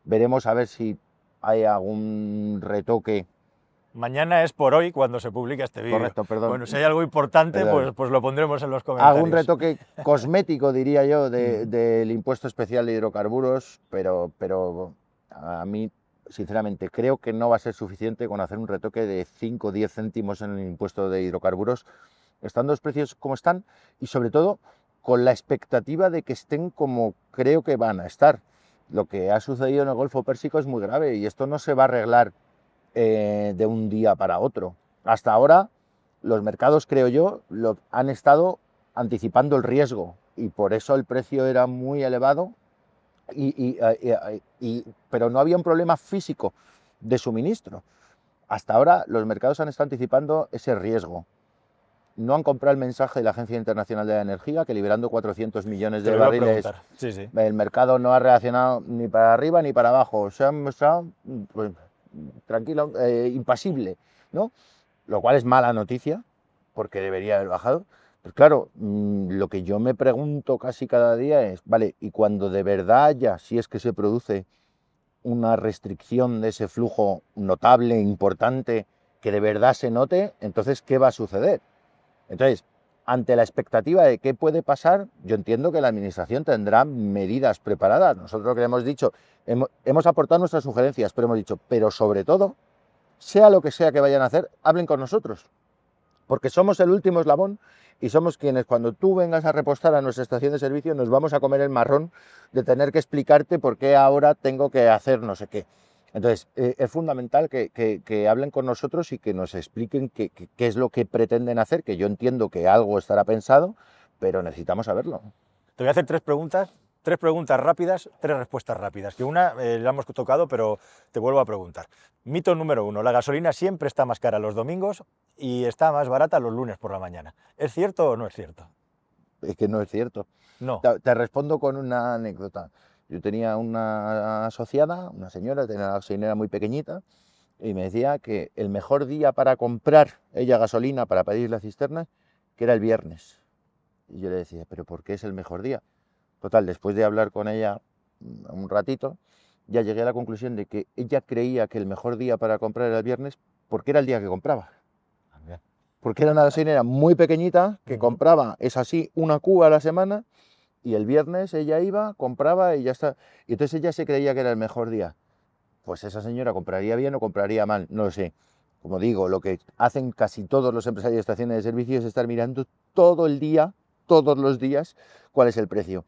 Speaker 1: Veremos a ver si hay algún retoque.
Speaker 2: Mañana es por hoy cuando se publica este vídeo.
Speaker 1: Correcto, perdón.
Speaker 2: Bueno, si hay algo importante, pues lo pondremos en los comentarios.
Speaker 1: Algún retoque cosmético, diría yo, del impuesto especial de hidrocarburos, pero a mí, sinceramente, creo que no va a ser suficiente con hacer un retoque de 5 o 10 céntimos en el impuesto de hidrocarburos, estando los precios como están y, sobre todo, con la expectativa de que estén como creo que van a estar. Lo que ha sucedido en el Golfo Pérsico es muy grave y esto no se va a arreglar de un día para otro. Hasta ahora los mercados, creo yo, han estado anticipando el riesgo y por eso el precio era muy elevado, pero no había un problema físico de suministro. Hasta ahora los mercados han estado anticipando ese riesgo. No han comprado el mensaje de la Agencia Internacional de la Energía, que liberando 400 millones de barriles,
Speaker 2: sí.
Speaker 1: El mercado no ha reaccionado ni para arriba ni para abajo. Se ha mostrado pues, tranquilo, impasible, ¿no? Lo cual es mala noticia, porque debería haber bajado. Pues claro, lo que yo me pregunto casi cada día es, vale, y cuando de verdad haya, si es que se produce una restricción de ese flujo notable, importante, que de verdad se note, entonces, ¿qué va a suceder? Entonces, ante la expectativa de qué puede pasar, yo entiendo que la Administración tendrá medidas preparadas. Nosotros lo que hemos dicho, hemos aportado nuestras sugerencias, pero hemos dicho, pero sobre todo, sea lo que sea que vayan a hacer, hablen con nosotros, porque somos el último eslabón y somos quienes, cuando tú vengas a repostar a nuestra estación de servicio, nos vamos a comer el marrón de tener que explicarte por qué ahora tengo que hacer no sé qué. Entonces, es fundamental que hablen con nosotros y que nos expliquen qué es lo que pretenden hacer, que yo entiendo que algo estará pensado, pero necesitamos saberlo.
Speaker 2: Te voy a hacer tres preguntas rápidas, tres respuestas rápidas, que una la hemos tocado, pero te vuelvo a preguntar. Mito número 1, la gasolina siempre está más cara los domingos y está más barata los lunes por la mañana. ¿Es cierto o no es cierto?
Speaker 1: Es que no es cierto.
Speaker 2: No.
Speaker 1: Te respondo con una anécdota. Yo tenía una asociada, una señora, tenía una gasolinera muy pequeñita, y me decía que el mejor día para comprar ella gasolina para pedir la cisterna, que era el viernes. Y yo le decía, ¿pero por qué es el mejor día? Total, después de hablar con ella un ratito, ya llegué a la conclusión de que ella creía que el mejor día para comprar era el viernes porque era el día que compraba. Porque era una gasolinera muy pequeñita que compraba, es así, una cuba a la semana, y el viernes ella iba, compraba y ya está. Y entonces ella se creía que era el mejor día. Pues esa señora compraría bien o compraría mal, no lo sé. Como digo, lo que hacen casi todos los empresarios de estaciones de servicio es estar mirando todo el día, todos los días, cuál es el precio.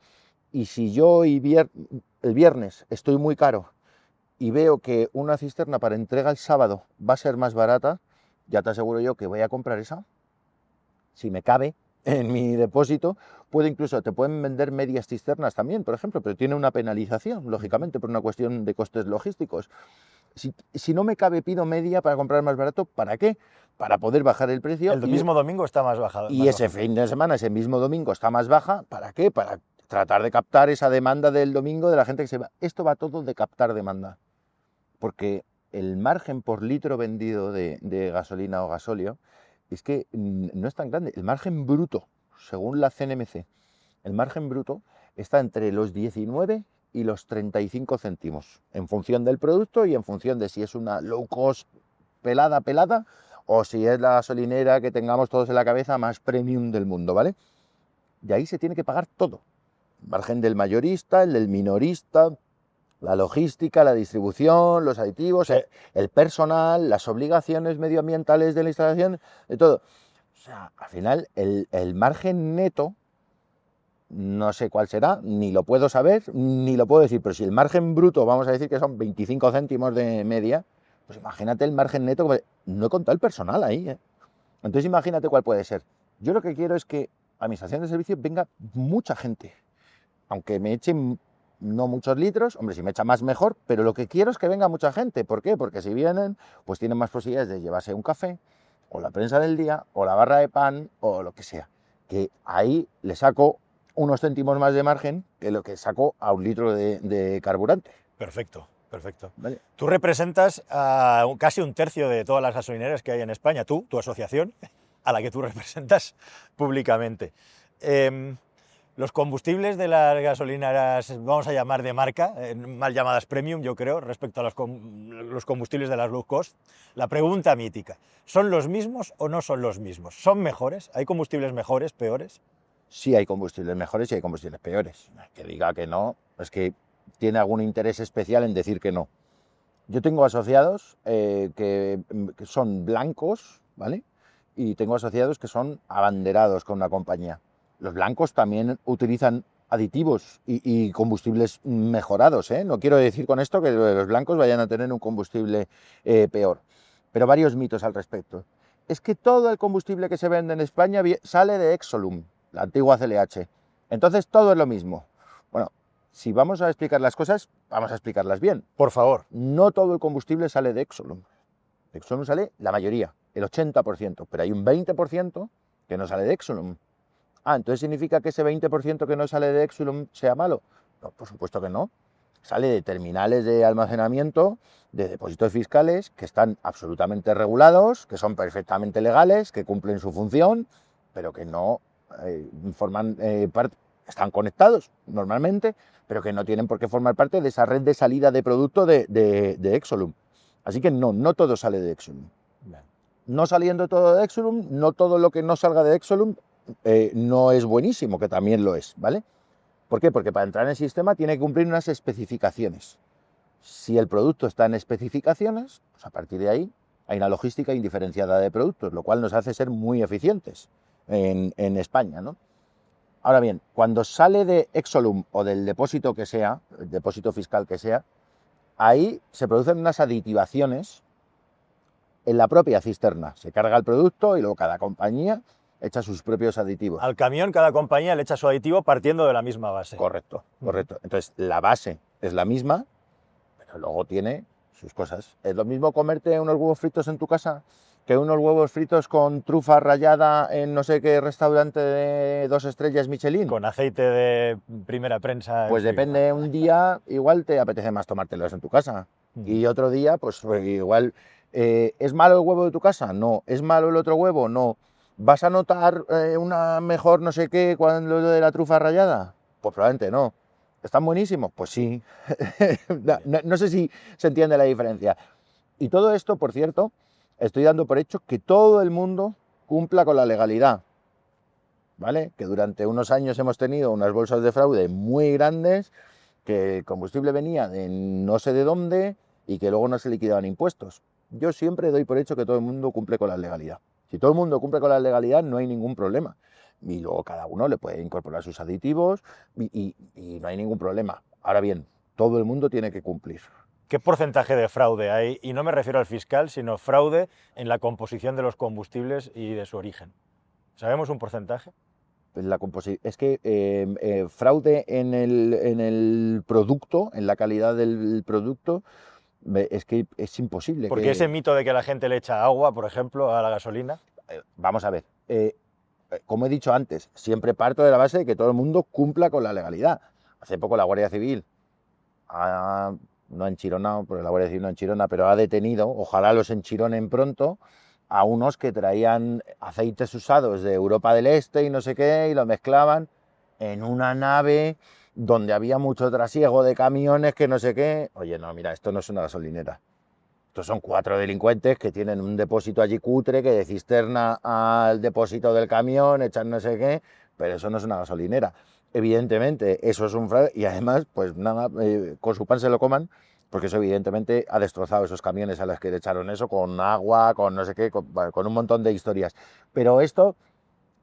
Speaker 1: Y si yo el viernes estoy muy caro y veo que una cisterna para entrega el sábado va a ser más barata, ya te aseguro yo que voy a comprar esa. Si me cabe en mi depósito, te pueden vender medias cisternas también, por ejemplo, pero tiene una penalización, lógicamente, por una cuestión de costes logísticos. Si no me cabe, pido media para comprar más barato. ¿Para qué? Para poder bajar el precio.
Speaker 2: El mismo domingo está más bajado.
Speaker 1: Y ese fin de semana, ese mismo domingo está más baja. ¿Para qué? Para tratar de captar esa demanda del domingo de la gente que se va. Esto va todo de captar demanda. Porque el margen por litro vendido de gasolina o gasóleo es que no es tan grande. El margen bruto, según la CNMC, el margen bruto está entre los 19 y los 35 céntimos, en función del producto y en función de si es una low cost pelada, o si es la gasolinera que tengamos todos en la cabeza más premium del mundo, ¿vale? Y ahí se tiene que pagar todo. El margen del mayorista, el del minorista, la logística, la distribución, los aditivos, el personal, las obligaciones medioambientales de la instalación, de todo. O sea, al final, el margen neto, no sé cuál será, ni lo puedo saber, ni lo puedo decir, pero si el margen bruto, vamos a decir que son 25 céntimos de media, pues imagínate el margen neto, no he contado el personal ahí, ¿eh? Entonces imagínate cuál puede ser. Yo lo que quiero es que a mi estación de servicio venga mucha gente, aunque me echen no muchos litros, hombre, si me echa más mejor, pero lo que quiero es que venga mucha gente. ¿Por qué? Porque si vienen, pues tienen más posibilidades de llevarse un café, o la prensa del día, o la barra de pan, o lo que sea. Que ahí le saco unos céntimos más de margen que lo que saco a un litro de carburante.
Speaker 2: Perfecto, perfecto.
Speaker 1: Vale.
Speaker 2: Tú representas a casi un tercio de todas las gasolineras que hay en España, tu asociación, a la que tú representas públicamente. Los combustibles de las gasolineras, vamos a llamar de marca, mal llamadas premium, yo creo, respecto a los combustibles de las low cost, la pregunta mítica, ¿son los mismos o no son los mismos? ¿Son mejores? ¿Hay combustibles mejores, peores?
Speaker 1: Sí hay combustibles mejores y hay combustibles peores. Que diga que no, es que tiene algún interés especial en decir que no. Yo tengo asociados que son blancos, ¿vale? Y tengo asociados que son abanderados con una compañía. Los blancos también utilizan aditivos y combustibles mejorados, ¿eh? No quiero decir con esto que los blancos vayan a tener un combustible peor, pero varios mitos al respecto. Es que todo el combustible que se vende en España sale de Exolum, la antigua CLH. Entonces todo es lo mismo. Bueno, si vamos a explicar las cosas, vamos a explicarlas bien.
Speaker 2: Por favor.
Speaker 1: No todo el combustible sale de Exolum. De Exolum sale la mayoría, el 80%, pero hay un 20% que no sale de Exolum. Ah, ¿entonces significa que ese 20% que no sale de Exolum sea malo? No, por supuesto que no. Sale de terminales de almacenamiento, de depósitos fiscales, que están absolutamente regulados, que son perfectamente legales, que cumplen su función, pero que no forman parte, están conectados normalmente, pero que no tienen por qué formar parte de esa red de salida de producto de Exolum. Así que no todo sale de Exolum. No saliendo todo de Exolum, no todo lo que no salga de Exolum no es buenísimo, que también lo es, ¿vale? ¿Por qué? Porque para entrar en el sistema tiene que cumplir unas especificaciones. Si el producto está en especificaciones, pues a partir de ahí hay una logística indiferenciada de productos, lo cual nos hace ser muy eficientes en España, ¿no? Ahora bien, cuando sale de Exolum o del depósito que sea, el depósito fiscal que sea, ahí se producen unas aditivaciones en la propia cisterna. Se carga el producto y luego cada compañía echa sus propios aditivos.
Speaker 2: Al camión cada compañía le echa su aditivo partiendo de la misma base.
Speaker 1: Correcto, correcto. Entonces la base es la misma, pero luego tiene sus cosas. Es lo mismo comerte unos huevos fritos en tu casa que unos huevos fritos con trufa rallada en no sé qué restaurante de 2 estrellas Michelin.
Speaker 2: Con aceite de primera prensa.
Speaker 1: Pues depende, un día igual te apetece más tomártelos en tu casa y otro día pues igual... ¿Es malo el huevo de tu casa? No. ¿Es malo el otro huevo? No. ¿Vas a notar una mejor no sé qué cuando lo de la trufa rallada? Pues probablemente no. ¿Están buenísimos? Pues sí. No sé si se entiende la diferencia. Y todo esto, por cierto, estoy dando por hecho que todo el mundo cumpla con la legalidad, ¿vale? Que durante unos años hemos tenido unas bolsas de fraude muy grandes, que el combustible venía de no sé de dónde y que luego no se liquidaban impuestos. Yo siempre doy por hecho que todo el mundo cumple con la legalidad. Si todo el mundo cumple con la legalidad, no hay ningún problema. Y luego cada uno le puede incorporar sus aditivos y no hay ningún problema. Ahora bien, todo el mundo tiene que cumplir.
Speaker 2: ¿Qué porcentaje de fraude hay? Y no me refiero al fiscal, sino fraude en la composición de los combustibles y de su origen. ¿Sabemos un porcentaje?
Speaker 1: Es que fraude en el producto, en la calidad del producto, es que es imposible.
Speaker 2: Porque ese mito de que la gente le echa agua, por ejemplo, a la gasolina.
Speaker 1: Vamos a ver, como he dicho antes, siempre parto de la base de que todo el mundo cumpla con la legalidad. Hace poco la Guardia Civil no ha enchironado, porque la Guardia Civil no enchirona, pero ha detenido, ojalá los enchironen pronto, a unos que traían aceites usados de Europa del Este y no sé qué, y lo mezclaban en una nave donde había mucho trasiego de camiones que no sé qué. Oye, no, mira, esto no es una gasolinera. Estos son 4 delincuentes que tienen un depósito allí cutre, que de cisterna al depósito del camión, echan no sé qué, pero eso no es una gasolinera. Evidentemente, eso es un fraude y además, pues nada, con su pan se lo coman, porque eso evidentemente ha destrozado esos camiones a los que le echaron eso, con agua, con no sé qué, con un montón de historias. Pero esto...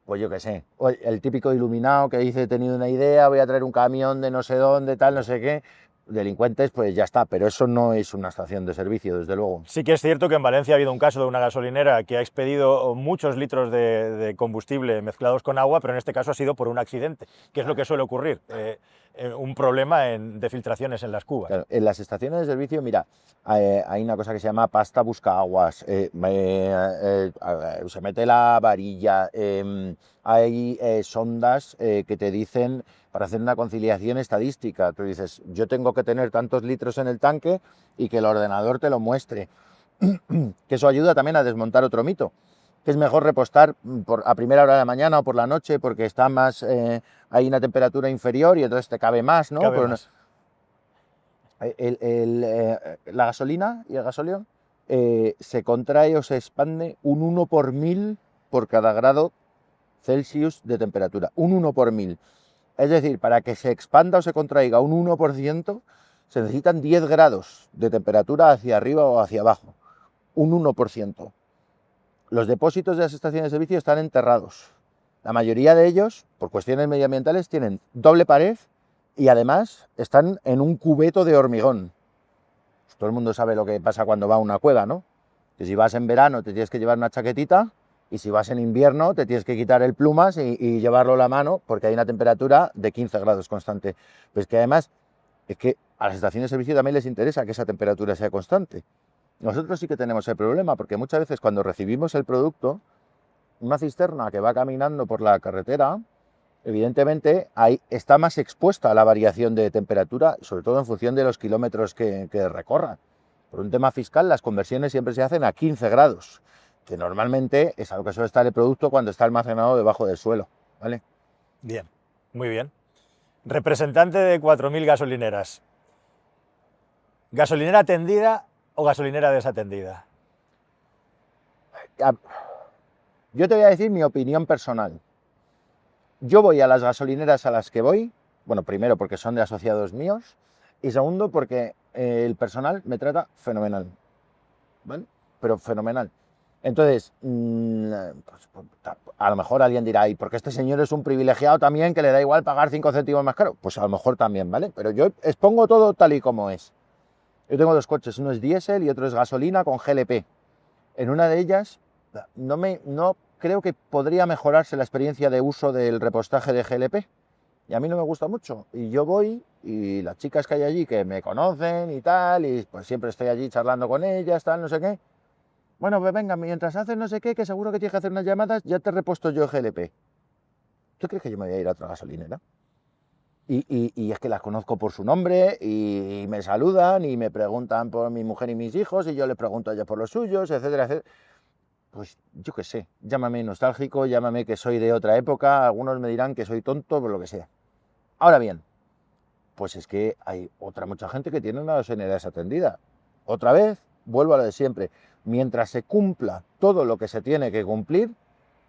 Speaker 1: Pues yo qué sé, el típico iluminado que dice, he tenido una idea, voy a traer un camión de no sé dónde, tal, no sé qué, delincuentes, pues ya está, pero eso no es una estación de servicio, desde luego.
Speaker 2: Sí que es cierto que en Valencia ha habido un caso de una gasolinera que ha expedido muchos litros de combustible mezclados con agua, pero en este caso ha sido por un accidente, que es lo que suele ocurrir, un problema de filtraciones en las cubas.
Speaker 1: Claro, en las estaciones de servicio, mira, hay una cosa que se llama pasta busca aguas, se mete la varilla, hay sondas que te dicen para hacer una conciliación estadística. Tú dices, yo tengo que tener tantos litros en el tanque y que el ordenador te lo muestre. Que eso ayuda también a desmontar otro mito. que es mejor repostar a primera hora de la mañana o por la noche porque está más, hay una temperatura inferior y entonces te cabe más, ¿no?
Speaker 2: Cabe más.
Speaker 1: La gasolina y el gasóleo se contrae o se expande un 1 por 1000 por cada grado Celsius de temperatura, un 1 por 1000. Es decir, para que se expanda o se contraiga un 1%, se necesitan 10 grados de temperatura hacia arriba o hacia abajo, un 1%. Los depósitos de las estaciones de servicio están enterrados. La mayoría de ellos, por cuestiones medioambientales, tienen doble pared y además están en un cubeto de hormigón. Pues todo el mundo sabe lo que pasa cuando va a una cueva, ¿no? Que si vas en verano te tienes que llevar una chaquetita y si vas en invierno te tienes que quitar el plumas y llevarlo a la mano porque hay una temperatura de 15 grados constante. Pues que además es que a las estaciones de servicio también les interesa que esa temperatura sea constante. Nosotros sí que tenemos el problema porque muchas veces cuando recibimos el producto, una cisterna que va caminando por la carretera, evidentemente ahí está más expuesta a la variación de temperatura, sobre todo en función de los kilómetros que recorra. Por un tema fiscal, las conversiones siempre se hacen a 15 grados, que normalmente es a lo que suele estar el producto cuando está almacenado debajo del suelo, ¿vale?
Speaker 2: Bien, muy bien. Representante de 4.000 gasolineras. ¿Gasolinera atendida o gasolinera desatendida?
Speaker 1: Yo te voy a decir mi opinión personal. Yo voy a las gasolineras a las que voy, bueno, primero porque son de asociados míos y segundo porque el personal me trata fenomenal, ¿vale? Pero fenomenal. Entonces, pues, a lo mejor alguien dirá, ¿y por qué este señor es un privilegiado también que le da igual pagar 5 céntimos más caro? Pues a lo mejor también, ¿vale? Pero yo expongo todo tal y como es. Yo tengo dos coches, uno es diésel y otro es gasolina con GLP. En una de ellas no creo que podría mejorarse la experiencia de uso del repostaje de GLP. Y a mí no me gusta mucho. Y yo voy y las chicas que hay allí que me conocen y tal, y pues siempre estoy allí charlando con ellas, tal, no sé qué. Bueno, pues venga, mientras haces no sé qué, que seguro que tienes que hacer unas llamadas, ya te he repuesto yo GLP. ¿Tú crees que yo me voy a ir a otra gasolinera? Y es que las conozco por su nombre y me saludan y me preguntan por mi mujer y mis hijos y yo les pregunto a ellos por los suyos, etcétera, etcétera. Pues yo qué sé, llámame nostálgico, llámame que soy de otra época, algunos me dirán que soy tonto, por lo que sea. Ahora bien, pues es que hay mucha gente que tiene una gasolinera desatendida. Otra vez, vuelvo a lo de siempre. Mientras se cumpla todo lo que se tiene que cumplir,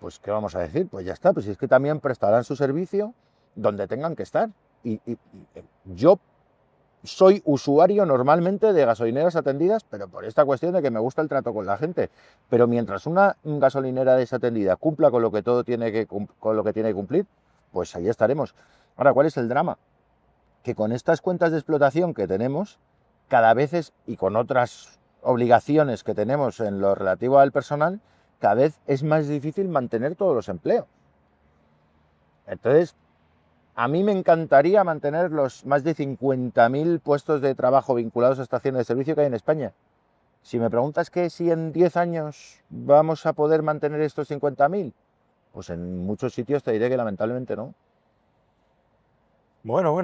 Speaker 1: pues ¿qué vamos a decir? Pues ya está, pues es que también prestarán su servicio donde tengan que estar. Y yo soy usuario normalmente de gasolineras atendidas, pero por esta cuestión de que me gusta el trato con la gente. Pero mientras una gasolinera desatendida cumpla con lo que tiene que cumplir, pues ahí estaremos. Ahora, ¿cuál es el drama? Que con estas cuentas de explotación que tenemos, cada vez y con otras obligaciones que tenemos en lo relativo al personal, cada vez es más difícil mantener todos los empleos. Entonces, a mí me encantaría mantener los más de 50.000 puestos de trabajo vinculados a estaciones de servicio que hay en España. Si me preguntas que si en 10 años vamos a poder mantener estos 50.000, pues en muchos sitios te diré que lamentablemente no.
Speaker 2: Bueno,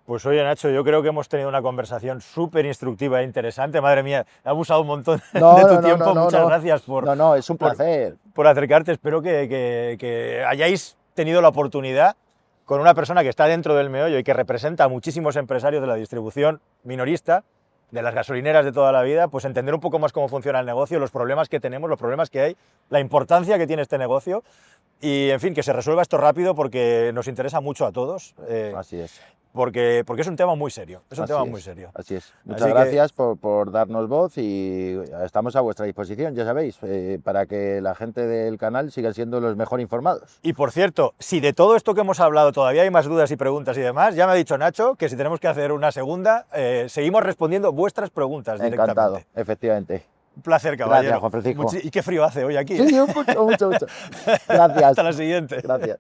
Speaker 2: pues oye Nacho, yo creo que hemos tenido una conversación súper instructiva e interesante. Madre mía, he abusado un montón de tu tiempo. Muchas gracias por...
Speaker 1: No, es un placer.
Speaker 2: Por acercarte. Espero que hayáis tenido la oportunidad con una persona que está dentro del meollo y que representa a muchísimos empresarios de la distribución minorista, de las gasolineras de toda la vida, pues entender un poco más cómo funciona el negocio, los problemas que tenemos, los problemas que hay, la importancia que tiene este negocio y, en fin, que se resuelva esto rápido porque nos interesa mucho a todos.
Speaker 1: Así es.
Speaker 2: Porque es un tema muy serio, muy serio.
Speaker 1: Así es. Muchas gracias por darnos voz y estamos a vuestra disposición, ya sabéis, para que la gente del canal siga siendo los mejor informados.
Speaker 2: Y por cierto, si de todo esto que hemos hablado todavía hay más dudas y preguntas y demás, ya me ha dicho Nacho que si tenemos que hacer una segunda, seguimos respondiendo vuestras preguntas directamente.
Speaker 1: Encantado, efectivamente.
Speaker 2: Un placer, caballero.
Speaker 1: Gracias, Juan Francisco.
Speaker 2: Y qué frío hace hoy aquí.
Speaker 1: Sí, mucho. Gracias.
Speaker 2: Hasta la siguiente.
Speaker 1: Gracias.